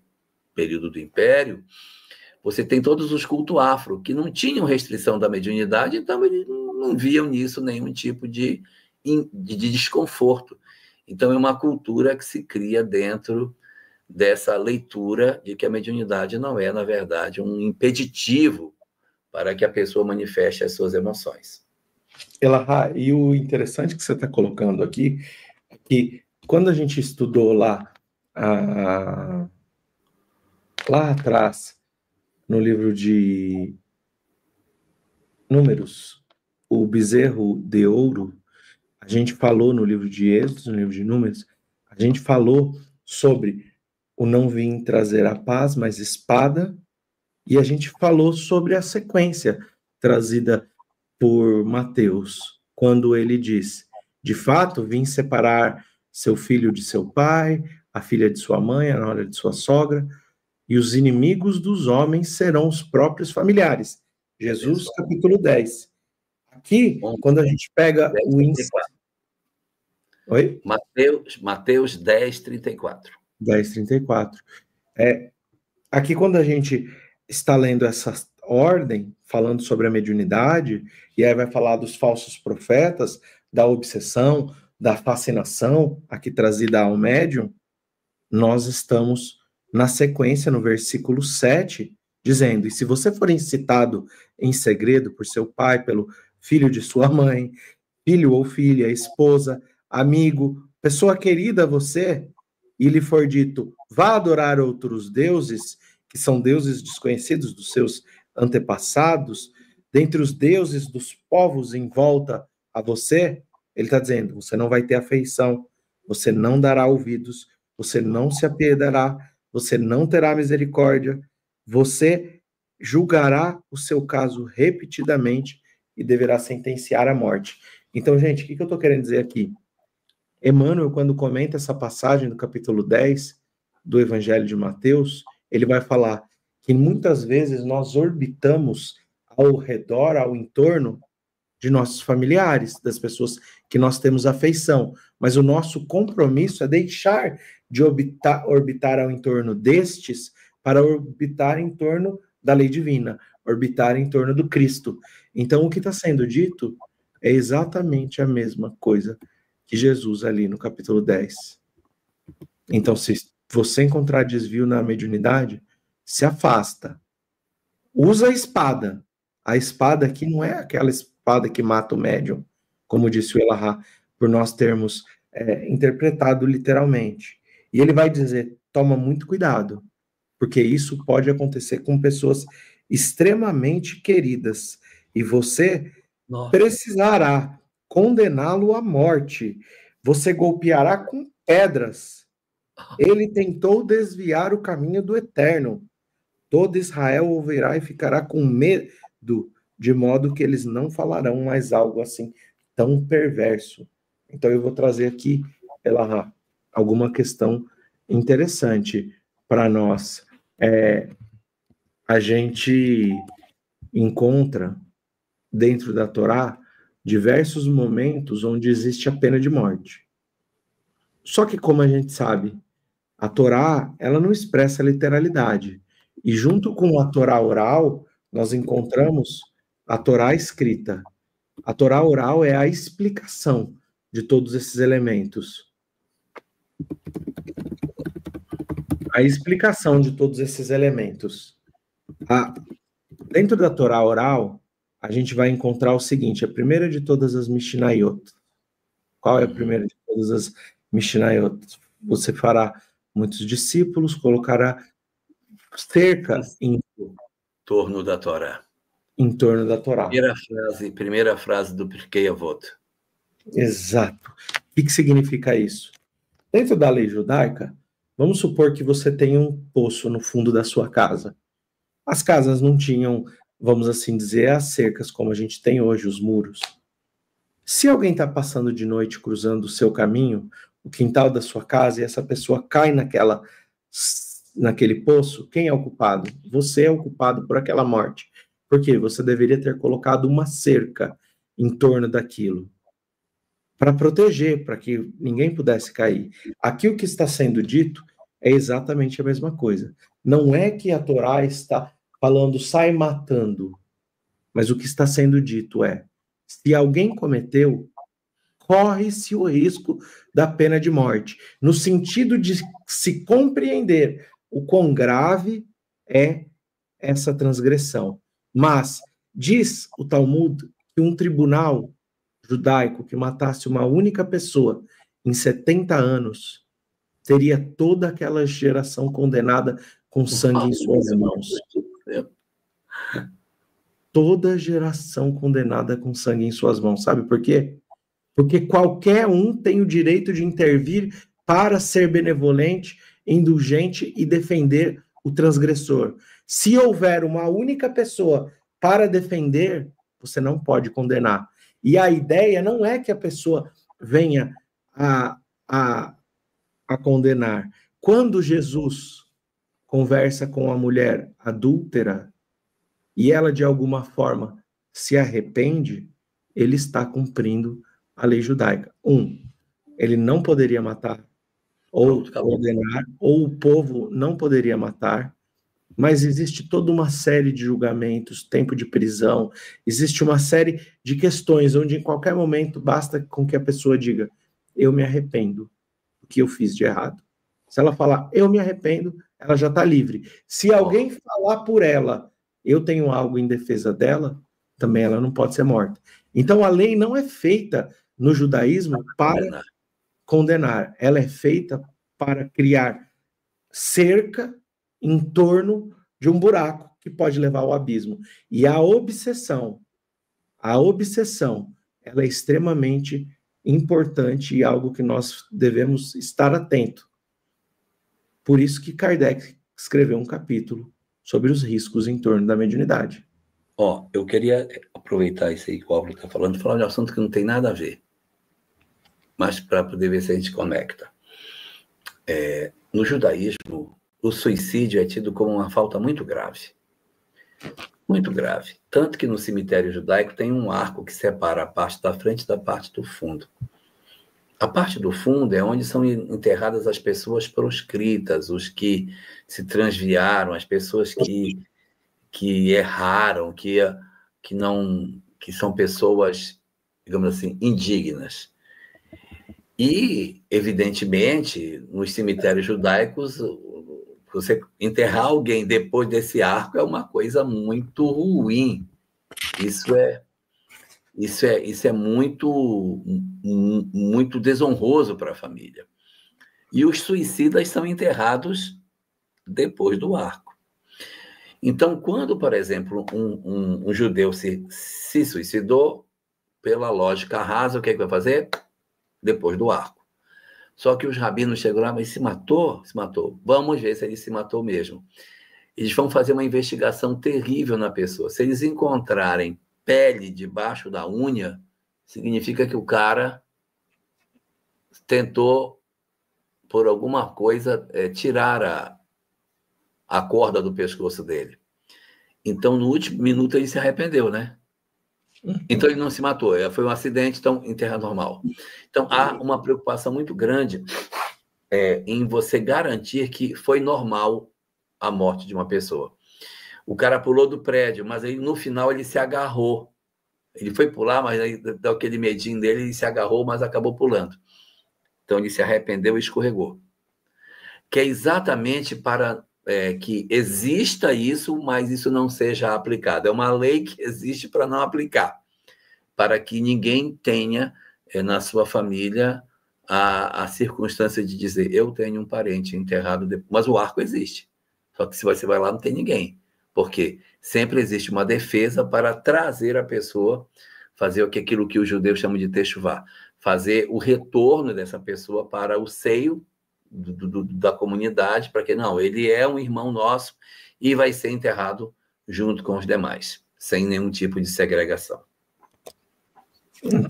período do Império, você tem todos os cultos afro, que não tinham restrição da mediunidade, então eles não viam nisso nenhum tipo de desconforto. Então, é uma cultura que se cria dentro dessa leitura de que a mediunidade não é, na verdade, um impeditivo para que a pessoa manifeste as suas emoções. Elahá, e o interessante que você está colocando aqui é que quando a gente estudou lá atrás, no livro de Números, o bezerro de ouro, a gente falou no livro de Êxodo, no livro de Números, a gente falou sobre o não vim trazer a paz, mas espada, e a gente falou sobre a sequência trazida por Mateus, quando ele diz, de fato, vim separar seu filho de seu pai, a filha de sua mãe, a nora de sua sogra, e os inimigos dos homens serão os próprios familiares. Jesus, capítulo 10. Aqui, quando a gente pega o índice... Oi? Mateus 10, 34. 10, 34. Aqui, quando a gente está lendo essa ordem, falando sobre a mediunidade, e aí vai falar dos falsos profetas, da obsessão, da fascinação, aqui trazida ao médium, nós estamos na sequência, no versículo 7, dizendo, e se você for incitado em segredo por seu pai, pelo filho de sua mãe, filho ou filha, esposa, amigo, pessoa querida a você, e lhe for dito, vá adorar outros deuses, que são deuses desconhecidos dos seus antepassados, dentre os deuses dos povos em volta a você, ele está dizendo, você não vai ter afeição, você não dará ouvidos, você não se apiedará, você não terá misericórdia, você julgará o seu caso repetidamente e deverá sentenciar a morte. Então, gente, o que eu estou querendo dizer aqui? Emmanuel, quando comenta essa passagem do capítulo 10 do Evangelho de Mateus, ele vai falar que muitas vezes nós orbitamos ao redor, ao entorno de nossos familiares, das pessoas que nós temos afeição, mas o nosso compromisso é deixar de orbitar ao entorno destes para orbitar em torno da lei divina, orbitar em torno do Cristo. Então, o que está sendo dito é exatamente a mesma coisa que Jesus ali no capítulo 10. Então, se você encontrar desvio na mediunidade, se afasta. Usa a espada aqui não é aquela espada que mata o médium, como disse o Elahá, por nós termos interpretado literalmente. E ele vai dizer, toma muito cuidado, porque isso pode acontecer com pessoas extremamente queridas, e você precisará condená-lo à morte. Você golpeará com pedras. Ele tentou desviar o caminho do Eterno. Todo Israel ouvirá e ficará com medo, de modo que eles não falarão mais algo assim tão perverso. Então eu vou trazer aqui, Elahá, alguma questão interessante para nós. A gente encontra dentro da Torá diversos momentos onde existe a pena de morte. Só que, como a gente sabe, a Torá, ela não expressa a literalidade. E junto com a Torá oral, nós encontramos a Torá escrita. A Torá oral é a explicação de todos esses elementos. A explicação de todos esses elementos. Dentro da Torá oral, a gente vai encontrar o seguinte, a primeira de todas as Mishnayot. Qual é a primeira de todas as Mishnayot? Você fará muitos discípulos, colocará cerca em torno da Torá. Em torno da Torá. Primeira frase do Pirkei Avot. Exato. O que significa isso? Dentro da lei judaica, vamos supor que você tem um poço no fundo da sua casa. As casas não tinham, vamos assim dizer, as cercas como a gente tem hoje, os muros. Se alguém está passando de noite cruzando o seu caminho, o quintal da sua casa, e essa pessoa cai naquele poço, quem é o culpado? Você é o culpado por aquela morte. Por quê? Você deveria ter colocado uma cerca em torno daquilo. para proteger, para que ninguém pudesse cair. Aqui o que está sendo dito é exatamente a mesma coisa. Não é que a Torá está falando sai matando, mas o que está sendo dito é: se alguém cometeu, corre-se o risco da pena de morte, no sentido de se compreender o quão grave é essa transgressão. Mas diz o Talmud que um tribunal judaico que matasse uma única pessoa em 70 anos teria toda aquela geração condenada com sangue em suas mãos. Toda geração condenada com sangue em suas mãos. Sabe por quê? Porque qualquer um tem o direito de intervir para ser benevolente, indulgente e defender o transgressor. Se houver uma única pessoa para defender, você não pode condenar. E a ideia não é que a pessoa venha a condenar. Quando Jesus conversa com a mulher adúltera e ela, de alguma forma, se arrepende, ele está cumprindo a lei judaica. Ele não poderia matar, ou condenar, ou o povo não poderia matar, mas existe toda uma série de julgamentos, tempo de prisão, existe uma série de questões onde em qualquer momento basta com que a pessoa diga, eu me arrependo do que eu fiz de errado. Se ela falar, eu me arrependo, ela já está livre. Se alguém falar por ela, eu tenho algo em defesa dela, também ela não pode ser morta. Então a lei não é feita no judaísmo para condenar, ela é feita para criar cerca em torno de um buraco que pode levar ao abismo. E a obsessão, ela é extremamente importante e algo que nós devemos estar atento. Por isso que Kardec escreveu um capítulo sobre os riscos em torno da mediunidade. Eu queria aproveitar isso aí que o Álvaro está falando e falar de um assunto que não tem nada a ver, mas para poder ver se a gente conecta. No judaísmo, o suicídio é tido como uma falta muito grave. Muito grave. Tanto que no cemitério judaico tem um arco que separa a parte da frente da parte do fundo. A parte do fundo é onde são enterradas as pessoas proscritas, os que se transviaram, as pessoas que erraram, que são pessoas, digamos assim, indignas. E, evidentemente, nos cemitérios judaicos, você enterrar alguém depois desse arco é uma coisa muito ruim. Isso é muito, muito desonroso para a família. E os suicidas são enterrados depois do arco. Então, quando, por exemplo, um judeu se suicidou, pela lógica rasa, o que é que vai fazer? Depois do arco. Só que os rabinos chegaram lá, mas se matou? Se matou. Vamos ver se ele se matou mesmo. Eles vão fazer uma investigação terrível na pessoa. Se eles encontrarem pele debaixo da unha, significa que o cara tentou, por alguma coisa, tirar a corda do pescoço dele. Então, no último minuto, ele se arrependeu, né? Então, ele não se matou. Foi um acidente, então, enterra normal. Então, há uma preocupação muito grande em você garantir que foi normal a morte de uma pessoa. O cara pulou do prédio, mas aí, no final, ele se agarrou. Ele foi pular, mas aí, daquele medinho dele, ele se agarrou, mas acabou pulando. Então, ele se arrependeu e escorregou. Que é exatamente para que exista isso, mas isso não seja aplicado. É uma lei que existe para não aplicar, para que ninguém tenha na sua família a circunstância de dizer, eu tenho um parente enterrado, mas o arco existe. Só que se você vai lá, não tem ninguém. Porque sempre existe uma defesa para trazer a pessoa, fazer aquilo que os judeus chamam de techuvá, fazer o retorno dessa pessoa para o seio da comunidade, para que não, ele é um irmão nosso e vai ser enterrado junto com os demais, sem nenhum tipo de segregação.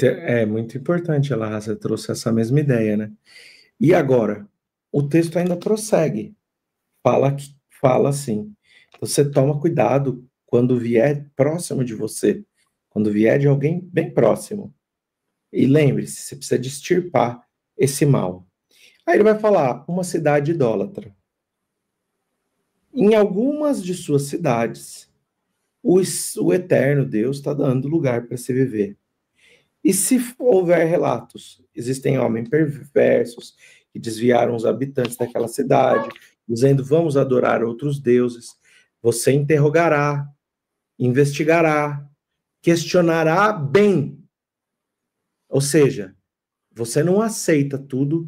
É muito importante, ela trouxe essa mesma ideia, né? E agora, o texto ainda prossegue, fala assim, você toma cuidado quando vier próximo de você, quando vier de alguém bem próximo, E lembre-se, você precisa de extirpar esse mal. Aí ele vai falar, uma cidade idólatra. Em algumas de suas cidades, o eterno Deus está dando lugar para se viver. E se houver relatos, existem homens perversos que desviaram os habitantes daquela cidade, dizendo, vamos adorar outros deuses, você interrogará, investigará, questionará bem. Ou seja, você não aceita tudo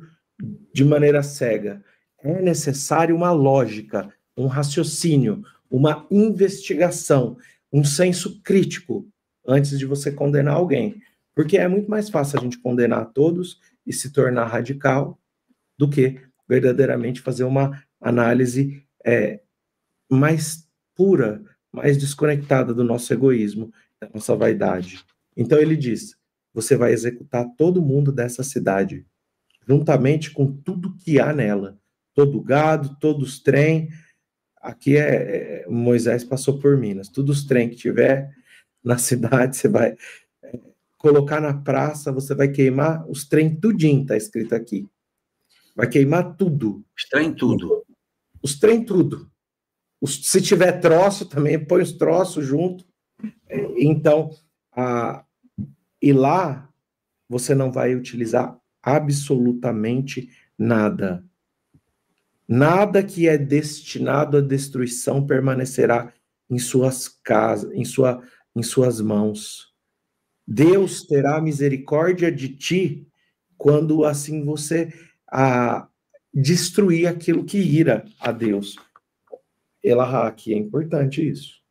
de maneira cega. É necessário uma lógica, um raciocínio, uma investigação, um senso crítico antes de você condenar alguém. Porque é muito mais fácil a gente condenar todos e se tornar radical do que verdadeiramente fazer uma análise mais pura, mais desconectada do nosso egoísmo, da nossa vaidade. Então ele diz, você vai executar todo mundo dessa cidade, juntamente com tudo que há nela, todo gado, todos os trem. Aqui Moisés passou por Minas, todos os trem que tiver na cidade, você vai colocar na praça, você vai queimar os trem tudinho, está escrito aqui. Vai queimar tudo. Os trem tudo. Os trem tudo. Se tiver troço, também põe os troços junto. Então, e lá você não vai utilizar absolutamente nada. Nada que é destinado à destruição permanecerá em suas casas, em suas mãos. Deus terá misericórdia de ti quando assim você destruir aquilo que ira a Deus. Aqui é importante isso.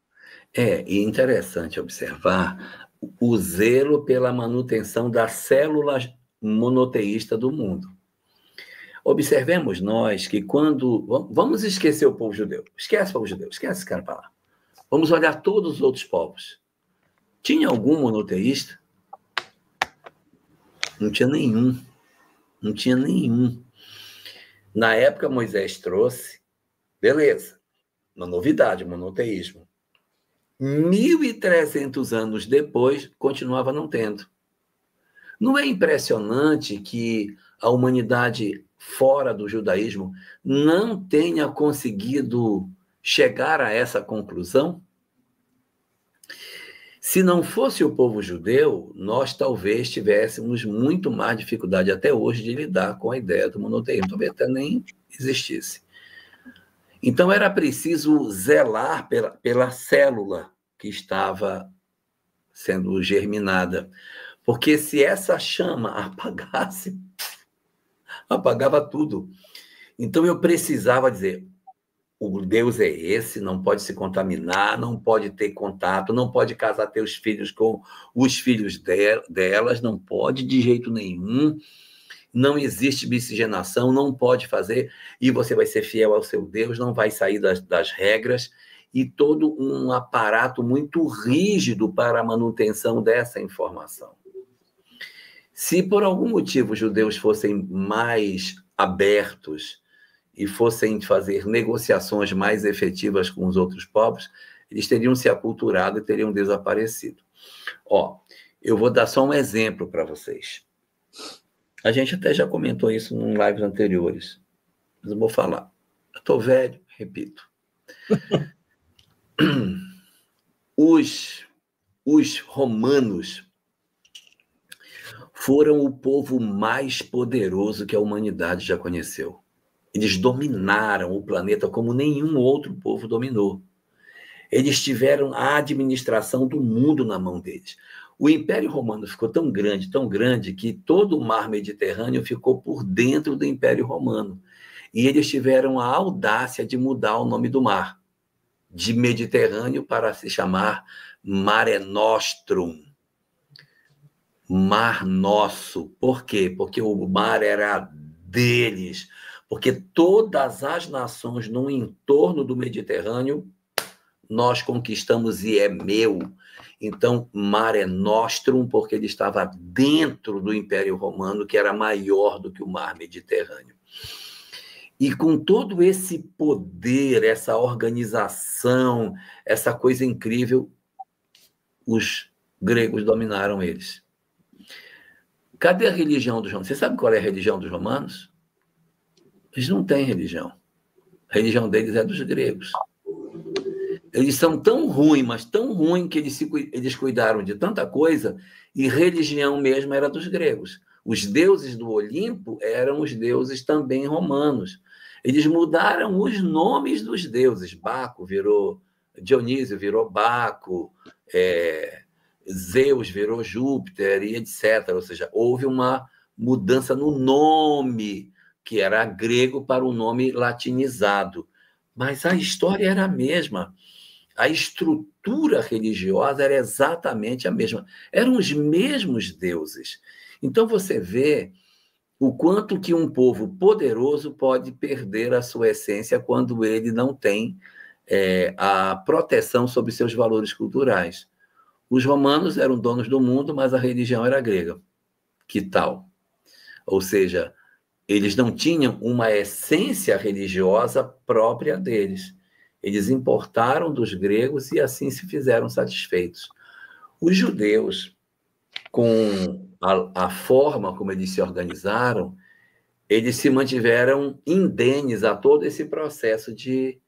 E interessante observar o zelo pela manutenção da célula monoteísta do mundo. Observemos nós que quando... Vamos esquecer o povo judeu. Esquece o povo judeu, esquece esse cara para lá. Vamos olhar todos os outros povos. Tinha algum monoteísta? Não tinha nenhum. Não tinha nenhum. Na época, Moisés trouxe, beleza, uma novidade, o monoteísmo. 1.300 anos depois, continuava não tendo. Não é impressionante que a humanidade fora do judaísmo não tenha conseguido chegar a essa conclusão? Se não fosse o povo judeu, nós talvez tivéssemos muito mais dificuldade até hoje de lidar com a ideia do monoteísmo, talvez até nem existisse. Então era preciso zelar pela célula que estava sendo germinada, porque se essa chama apagasse, apagava tudo. Então eu precisava dizer, o Deus é esse, não pode se contaminar, não pode ter contato, não pode casar teus filhos com os filhos delas, não pode de jeito nenhum, não existe miscigenação, não pode fazer, e você vai ser fiel ao seu Deus, não vai sair das regras, e todo um aparato muito rígido para a manutenção dessa informação. Se por algum motivo os judeus fossem mais abertos e fossem fazer negociações mais efetivas com os outros povos, eles teriam se aculturado e teriam desaparecido. Eu vou dar só um exemplo para vocês. A gente até já comentou isso em lives anteriores, mas eu vou falar. Eu estou velho, repito. Os romanos foram o povo mais poderoso que a humanidade já conheceu. Eles dominaram o planeta como nenhum outro povo dominou. Eles tiveram a administração do mundo na mão deles. O Império Romano ficou tão grande, que todo o mar Mediterrâneo ficou por dentro do Império Romano. E eles tiveram a audácia de mudar o nome do mar, de Mediterrâneo para se chamar Mare Nostrum. Mar Nosso. Por quê? Porque o mar era deles. Porque todas as nações no entorno do Mediterrâneo nós conquistamos e é meu. Então, Mare Nostrum, porque ele estava dentro do Império Romano, que era maior do que o mar Mediterrâneo. E com todo esse poder, essa organização, essa coisa incrível, os gregos dominaram eles. Cadê a religião dos romanos? Você sabe qual é a religião dos romanos? Eles não têm religião. A religião deles é dos gregos. Eles são tão ruins, mas tão ruins que eles cuidaram de tanta coisa, e religião mesmo era dos gregos. Os deuses do Olimpo eram os deuses também romanos. Eles mudaram os nomes dos deuses. Baco virou Dionísio, virou Baco, Zeus virou Júpiter, e etc. Ou seja, houve uma mudança no nome, que era grego, para o nome latinizado. Mas a história era a mesma. A estrutura religiosa era exatamente a mesma. Eram os mesmos deuses. Então, você vê o quanto que um povo poderoso pode perder a sua essência quando ele não tem a proteção sobre seus valores culturais. Os romanos eram donos do mundo, mas a religião era grega. Que tal? Ou seja, eles não tinham uma essência religiosa própria deles. Eles importaram dos gregos e assim se fizeram satisfeitos. Os judeus, com a forma como eles se organizaram, eles se mantiveram indenes a todo esse processo de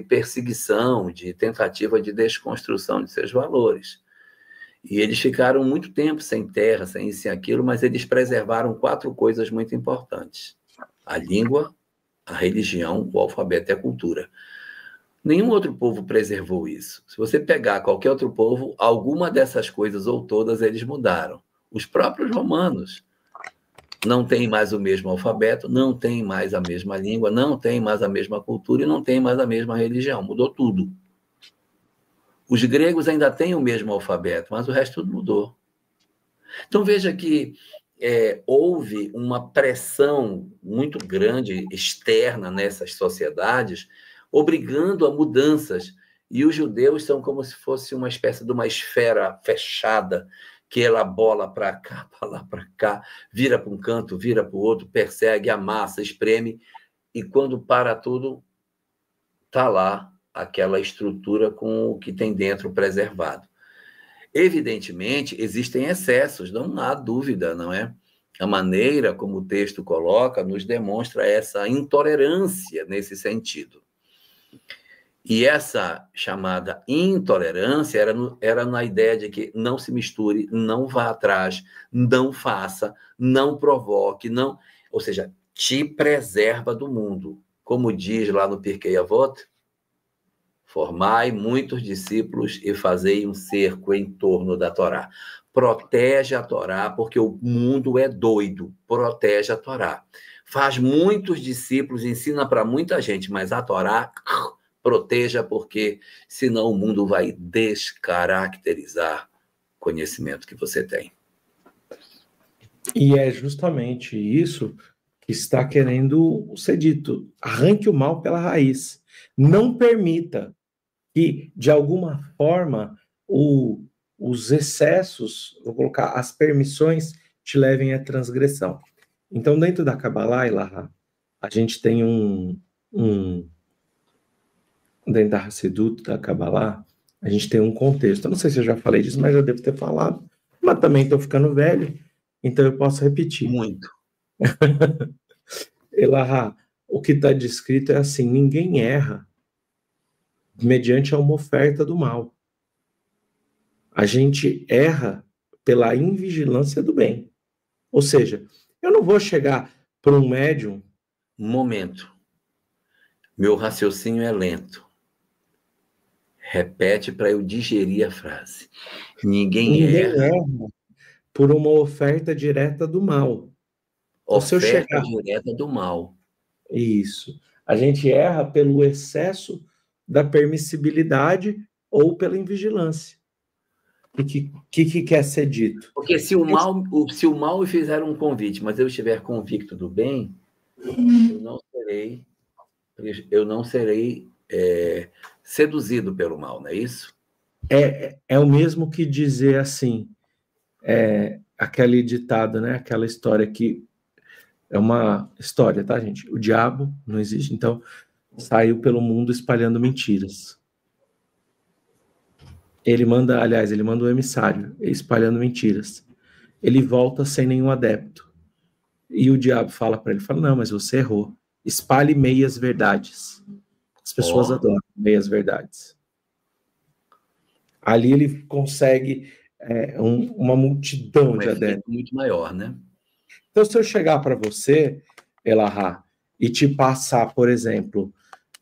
perseguição, de tentativa de desconstrução de seus valores. E eles ficaram muito tempo sem terra, sem isso e aquilo, mas eles preservaram 4 coisas muito importantes: a língua, a religião, o alfabeto e a cultura. Nenhum outro povo preservou isso. Se você pegar qualquer outro povo, alguma dessas coisas ou todas eles mudaram. Os próprios romanos não têm mais o mesmo alfabeto, não têm mais a mesma língua, não têm mais a mesma cultura e não têm mais a mesma religião. Mudou tudo. Os gregos ainda têm o mesmo alfabeto, mas o resto tudo mudou. Então, veja que houve uma pressão muito grande externa nessas sociedades, obrigando a mudanças. E os judeus são como se fosse uma espécie de uma esfera fechada, que ela bola para cá, para lá, para cá, vira para um canto, vira para o outro, persegue, amassa, espreme, e quando para tudo, está lá aquela estrutura com o que tem dentro preservado. Evidentemente, existem excessos, não há dúvida, não é? A maneira como o texto coloca nos demonstra essa intolerância nesse sentido. E essa chamada intolerância era na ideia de que não se misture, não vá atrás, não faça, não provoque, não, ou seja, te preserva do mundo. Como diz lá no Pirkei Avot, formai muitos discípulos e fazei um cerco em torno da Torá. Protege a Torá, porque o mundo é doido. Protege a Torá. Faz muitos discípulos, ensina para muita gente, mas a Torá proteja, porque senão o mundo vai descaracterizar o conhecimento que você tem. E é justamente isso que está querendo ser dito. Arranque o mal pela raiz. Não permita que, de alguma forma, os excessos, vou colocar, as permissões, te levem à transgressão. Então, dentro da Kabbalah, Ilaha, a gente tem dentro da Hassidut, da Kabbalah, a gente tem um contexto. Eu não sei se eu já falei disso, mas já devo ter falado. Mas também estou ficando velho, então eu posso repetir. Muito. Ilaha, o que está descrito é assim: ninguém erra mediante a uma oferta do mal. A gente erra pela invigilância do bem. Ou seja, eu não vou chegar para um médium... Um momento. Meu raciocínio é lento. Repete para eu digerir a frase. Ninguém erra por uma oferta direta do mal. Então, oferta direta do mal. Isso. A gente erra pelo excesso da permissibilidade ou pela invigilância. O que quer ser dito? Porque se o mal me fizer um convite, mas eu estiver convicto do bem, eu não serei seduzido pelo mal, não é isso? É o mesmo que dizer assim, aquele ditado, né? Aquela história que é uma história, tá, gente? O diabo não existe, então saiu pelo mundo espalhando mentiras. Ele manda um emissário espalhando mentiras. ele volta sem nenhum adepto. E o diabo fala para ele, fala, não, mas você errou. Espalhe meias verdades. As pessoas adoram meias verdades. Ali ele consegue uma multidão de adeptos. Muito maior, né? Então, se eu chegar para você, Elahá, e te passar, por exemplo,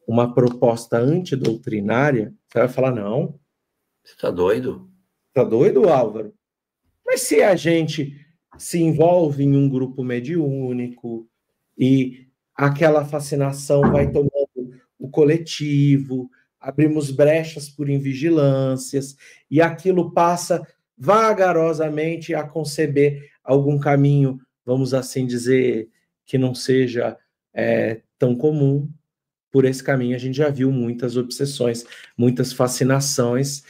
uma proposta antidoutrinária, você vai falar, não. Você está doido? Está doido, Álvaro? Mas se a gente se envolve em um grupo mediúnico e aquela fascinação vai tomando o coletivo, abrimos brechas por invigilâncias e aquilo passa vagarosamente a conceber algum caminho, vamos assim dizer, que não seja tão comum. Por esse caminho a gente já viu muitas obsessões, muitas fascinações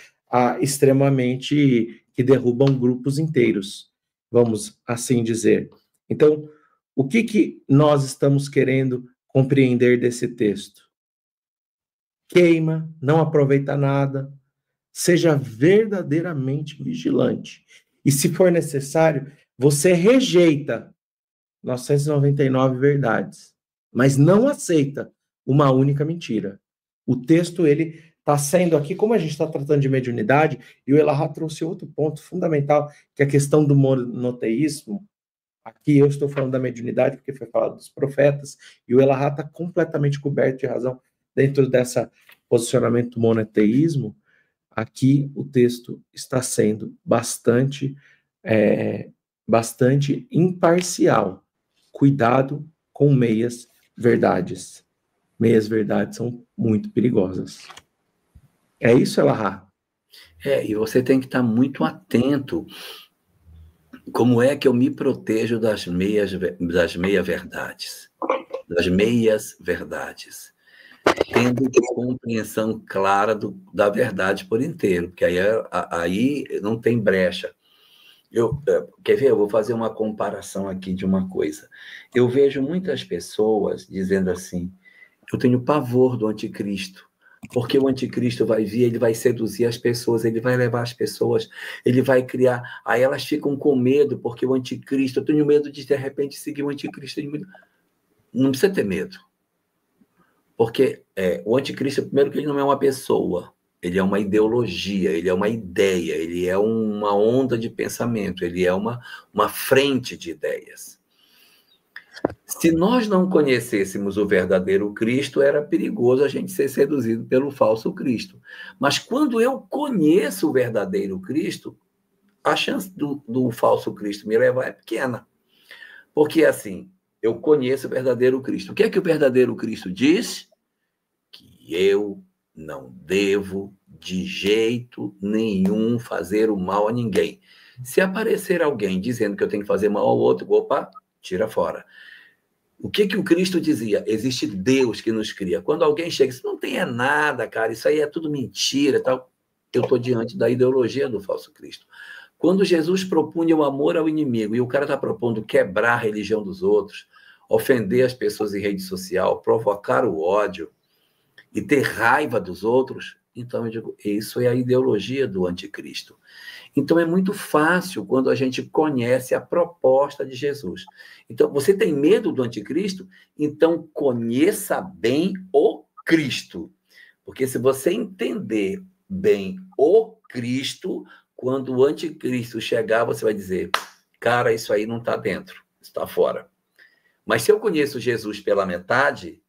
extremamente que derrubam grupos inteiros, vamos assim dizer. Então, o que nós estamos querendo compreender desse texto? Queima, não aproveita nada, seja verdadeiramente vigilante. E se for necessário, você rejeita 999 verdades, mas não aceita uma única mentira. O texto, ele está sendo aqui, como a gente está tratando de mediunidade, e o Elahá trouxe outro ponto fundamental, que é a questão do monoteísmo. Aqui eu estou falando da mediunidade, porque foi falado dos profetas, e o Elahá está completamente coberto de razão dentro desse posicionamento do monoteísmo. Aqui o texto está sendo bastante imparcial. Cuidado com meias verdades. Meias verdades são muito perigosas. É isso, Elahá? E você tem que estar muito atento. Como é que eu me protejo das meia-verdades? Das meias-verdades. Tendo compreensão clara da verdade por inteiro, porque aí não tem brecha. Quer ver? Eu vou fazer uma comparação aqui de uma coisa. Eu vejo muitas pessoas dizendo assim, eu tenho pavor do anticristo, porque o anticristo vai vir, ele vai seduzir as pessoas, ele vai levar as pessoas, ele vai criar... Aí elas ficam com medo, porque o anticristo... Eu tenho medo de repente, seguir o anticristo. Não precisa ter medo. Porque o anticristo, primeiro que ele não é uma pessoa, ele é uma ideologia, ele é uma ideia, ele é uma onda de pensamento, ele é uma frente de ideias. Se nós não conhecêssemos o verdadeiro Cristo, era perigoso a gente ser seduzido pelo falso Cristo. Mas quando eu conheço o verdadeiro Cristo, a chance do falso Cristo me levar é pequena. Porque, assim, eu conheço o verdadeiro Cristo. O que é que o verdadeiro Cristo diz? Que eu não devo, de jeito nenhum, fazer o mal a ninguém. Se aparecer alguém dizendo que eu tenho que fazer mal ao outro, opa, tira fora. O que o Cristo dizia? Existe Deus que nos cria. Quando alguém chega, isso não tem nada, cara, isso aí é tudo mentira, tal. Eu estou diante da ideologia do falso Cristo. Quando Jesus propunha o amor ao inimigo e o cara está propondo quebrar a religião dos outros, ofender as pessoas em rede social, provocar o ódio e ter raiva dos outros, então eu digo, isso é a ideologia do anticristo. Então é muito fácil quando a gente conhece a proposta de Jesus. Então, você tem medo do anticristo? Então conheça bem o Cristo. Porque se você entender bem o Cristo, quando o anticristo chegar, você vai dizer, cara, isso aí não está dentro, está fora. Mas se eu conheço Jesus pela metade,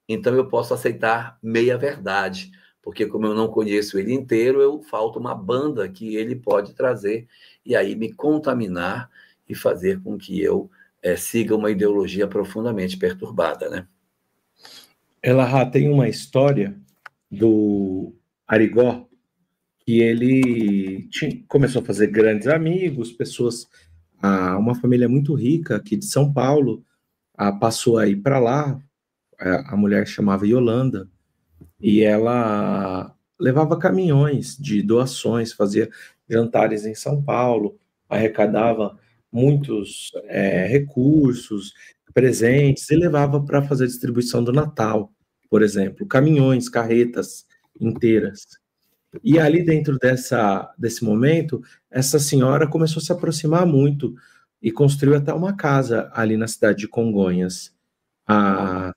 então eu posso aceitar meia verdade, porque como eu não conheço ele inteiro, eu falto uma banda que ele pode trazer e aí me contaminar e fazer com que eu siga uma ideologia profundamente perturbada, né? Elahá, tem uma história do Arigó, que ele começou a fazer grandes amigos, pessoas, uma família muito rica aqui de São Paulo, passou a ir para lá, a mulher chamava Yolanda, e ela levava caminhões de doações, fazia jantares em São Paulo, arrecadava muitos recursos, presentes, e levava para fazer a distribuição do Natal, por exemplo, caminhões, carretas inteiras. E ali dentro desse momento, essa senhora começou a se aproximar muito e construiu até uma casa ali na cidade de Congonhas. Ah,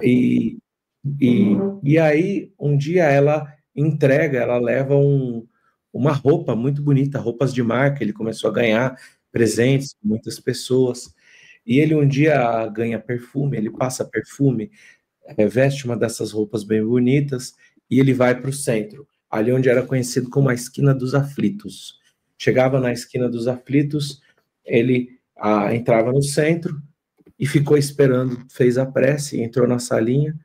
e, e aí, um dia ela leva uma roupa muito bonita, roupas de marca, ele começou a ganhar presentes de muitas pessoas, e ele um dia ganha perfume, ele passa perfume, veste uma dessas roupas bem bonitas, e ele vai para o centro, ali onde era conhecido como a esquina dos aflitos. Chegava na esquina dos aflitos, ele entrava no centro e ficou esperando, fez a prece, entrou na salinha,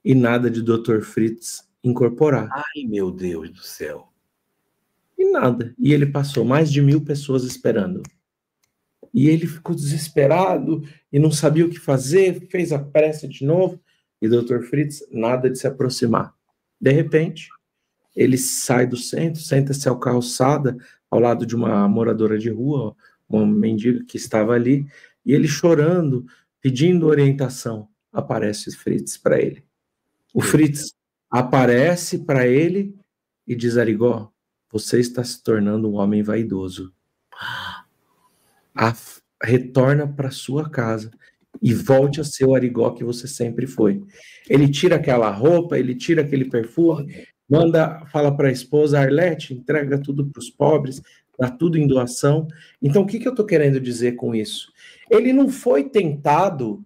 e nada de Dr. Fritz incorporar. Ai, meu Deus do céu. E nada. E ele passou mais de 1.000 pessoas esperando. E ele ficou desesperado e não sabia o que fazer, fez a prece de novo, e Dr. Fritz, nada de se aproximar. De repente, ele sai do centro, senta-se ao calçada, ao lado de uma moradora de rua, uma mendiga que estava ali, e ele chorando, pedindo orientação, aparece Fritz para ele. O Fritz aparece para ele e diz: Arigó, você está se tornando um homem vaidoso. Retorna para sua casa e volte a ser o Arigó que você sempre foi. Ele tira aquela roupa, ele tira aquele perfume, fala para a esposa: Arlete, entrega tudo para os pobres, dá tudo em doação. Então, o que eu estou querendo dizer com isso? Ele não foi tentado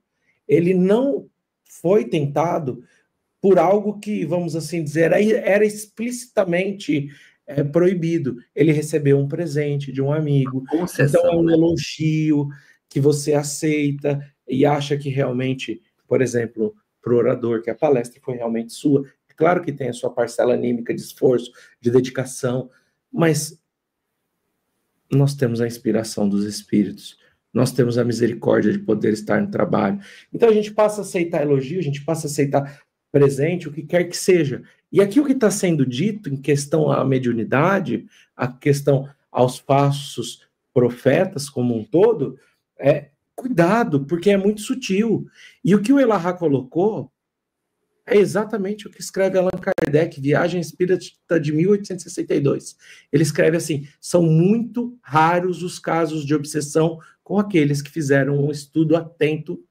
por algo que, vamos assim dizer, era explicitamente proibido. Ele recebeu um presente de um amigo, então é um elogio que você aceita e acha que realmente, por exemplo, para o orador, que a palestra foi realmente sua, é claro que tem a sua parcela anímica de esforço, de dedicação, mas nós temos a inspiração dos Espíritos, nós temos a misericórdia de poder estar no trabalho. Então a gente passa a aceitar elogio, a gente passa a aceitar presente, o que quer que seja. E aqui o que está sendo dito em questão à mediunidade, a questão aos falsos profetas como um todo, é cuidado, porque é muito sutil. E o que o Elahá colocou é exatamente o que escreve Allan Kardec, Viagem Espírita de 1862. Ele escreve assim: são muito raros os casos de obsessão com aqueles que fizeram um estudo atento,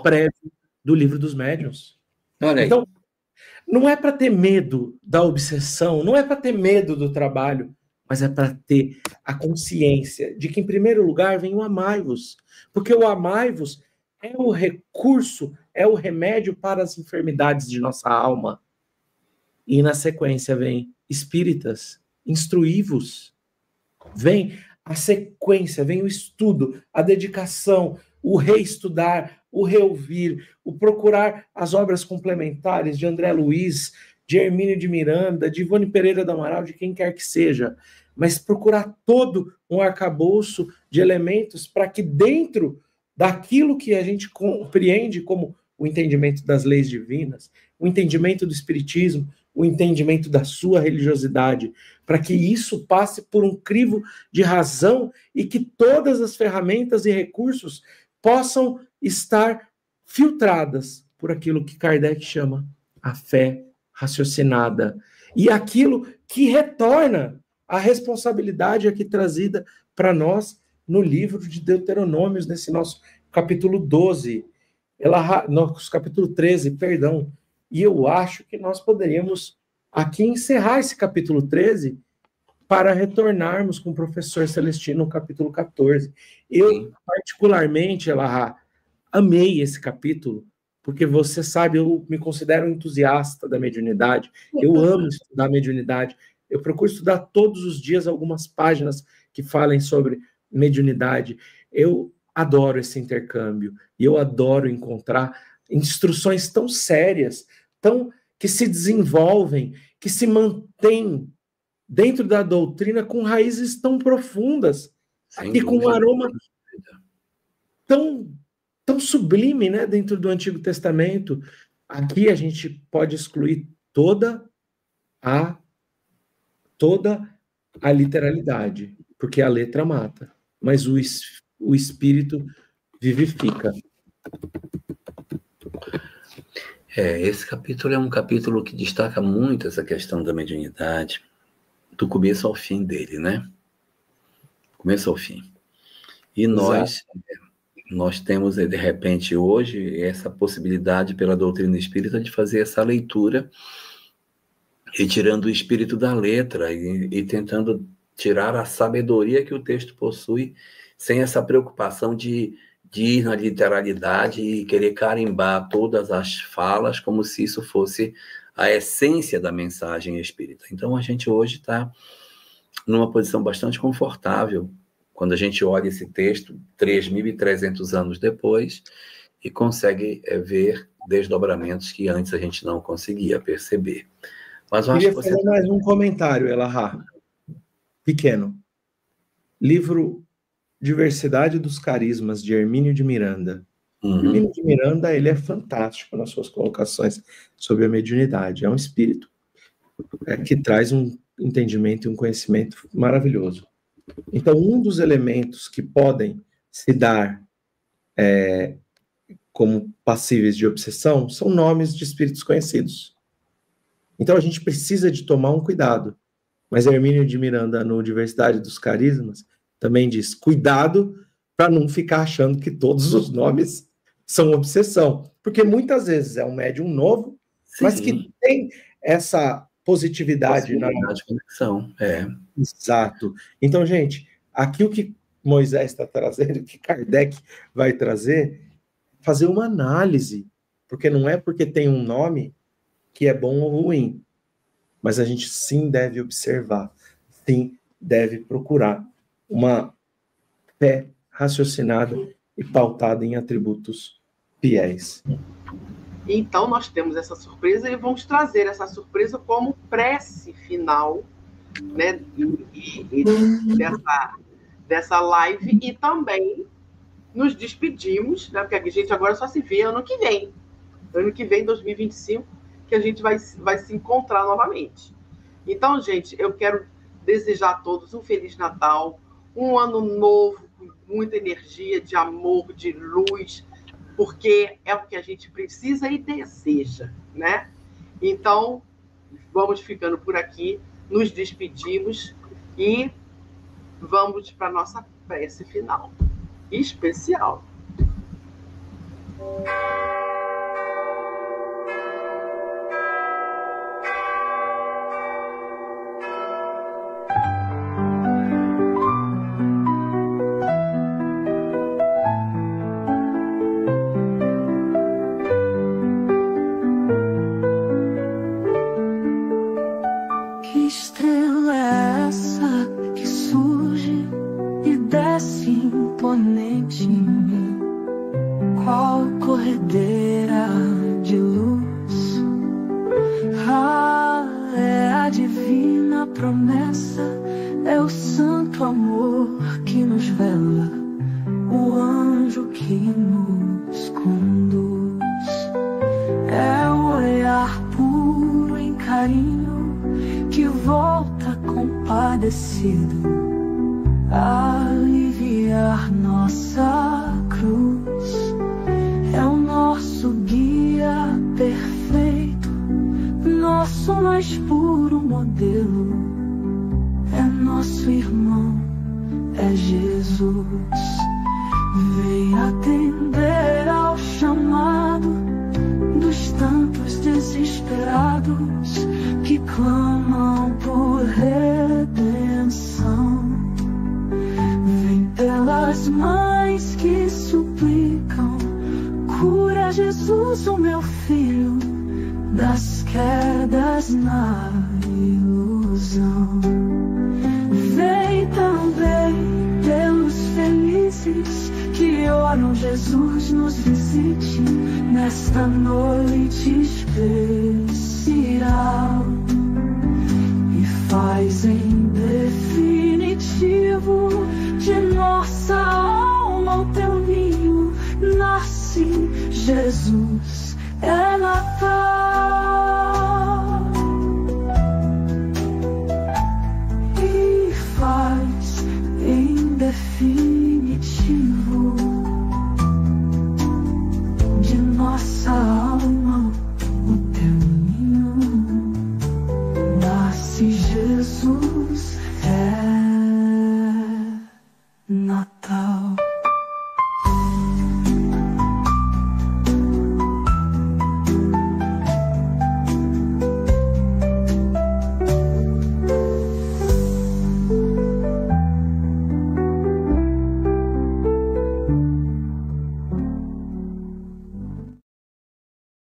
prévio do Livro dos Médiuns. Então, não é para ter medo da obsessão, não é para ter medo do trabalho, mas é para ter a consciência de que, em primeiro lugar, vem o amai-vos, porque o amai-vos é o recurso, é o remédio para as enfermidades de nossa alma. E na sequência vem espíritas, instruí-vos. Vem a sequência, vem o estudo, a dedicação, o reestudar, o reouvir, o procurar as obras complementares de André Luiz, de Hermínio de Miranda, de Ivone Pereira do Amaral, de quem quer que seja, mas procurar todo um arcabouço de elementos para que dentro daquilo que a gente compreende como o entendimento das leis divinas, o entendimento do espiritismo, o entendimento da sua religiosidade, para que isso passe por um crivo de razão e que todas as ferramentas e recursos possam estar filtradas por aquilo que Kardec chama a fé raciocinada. E aquilo que retorna a responsabilidade aqui trazida para nós no livro de Deuteronômios, nesse nosso capítulo 12, nosso capítulo 13, perdão. E eu acho que nós poderíamos aqui encerrar esse capítulo 13 para retornarmos com o professor Celestino no capítulo 14. Eu, particularmente, amei esse capítulo, porque você sabe, eu me considero um entusiasta da mediunidade, eu amo estudar mediunidade, eu procuro estudar todos os dias algumas páginas que falem sobre mediunidade. Eu adoro esse intercâmbio, e eu adoro encontrar instruções tão sérias, que se desenvolvem, que se mantêm dentro da doutrina com raízes tão profundas, e com um aroma tão sublime, né, dentro do Antigo Testamento. Aqui a gente pode excluir toda a literalidade, porque a letra mata, mas o espírito vivifica. Esse capítulo é um capítulo que destaca muito essa questão da mediunidade, do começo ao fim dele, né? Começo ao fim. E nós temos, de repente, hoje, essa possibilidade pela doutrina espírita de fazer essa leitura, retirando o espírito da letra e tentando tirar a sabedoria que o texto possui, sem essa preocupação de ir na literalidade e querer carimbar todas as falas como se isso fosse a essência da mensagem espírita. Então, a gente hoje está numa posição bastante confortável quando a gente olha esse texto 3.300 anos depois e consegue ver desdobramentos que antes a gente não conseguia perceber. Mas eu acho que fazer mais um comentário, Elahá, pequeno. Livro Diversidade dos Carismas, de Hermínio de Miranda. Hermínio de Miranda, ele é fantástico nas suas colocações sobre a mediunidade. É um espírito que traz um entendimento e um conhecimento maravilhoso. Então, um dos elementos que podem se dar como passíveis de obsessão são nomes de espíritos conhecidos. Então, a gente precisa de tomar um cuidado. Mas Hermínio de Miranda, no Diversidade dos Carismas, também diz, cuidado para não ficar achando que todos os nomes são obsessão. Porque muitas vezes é um médium novo, sim, mas que tem essa positividade na conexão. Exato. Então, gente, aqui o que Moisés está trazendo, que Kardec vai trazer, fazer uma análise. Porque não é porque tem um nome que é bom ou ruim. Mas a gente sim deve observar, sim deve procurar uma fé raciocinada e pautada em atributos fiéis. Então, nós temos essa surpresa e vamos trazer essa surpresa como prece final, né, dessa live, e também nos despedimos, né, porque a gente agora só se vê ano que vem. Ano que vem, 2025, que a gente vai se encontrar novamente. Então, gente, eu quero desejar a todos um Feliz Natal, um ano novo, com muita energia, de amor, de luz, porque é o que a gente precisa e deseja, né? Então, vamos ficando por aqui, nos despedimos e vamos para a nossa prece final. Especial. aliviar nossa cruz. É o nosso guia perfeito, nosso mais puro modelo. É nosso irmão, é Jesus. Vem atender ao chamado dos tantos desesperados que clamam por redenção. Vem pelas mães que suplicam, cura Jesus, o meu filho, das quedas na ilusão. Vem também pelos felizes que oram, Jesus nos visite nesta noite especial e faz em definitivo de nossa alma o teu ninho. Nasce Jesus, é Natal, e faz em definitivo de nossa alma Jesus.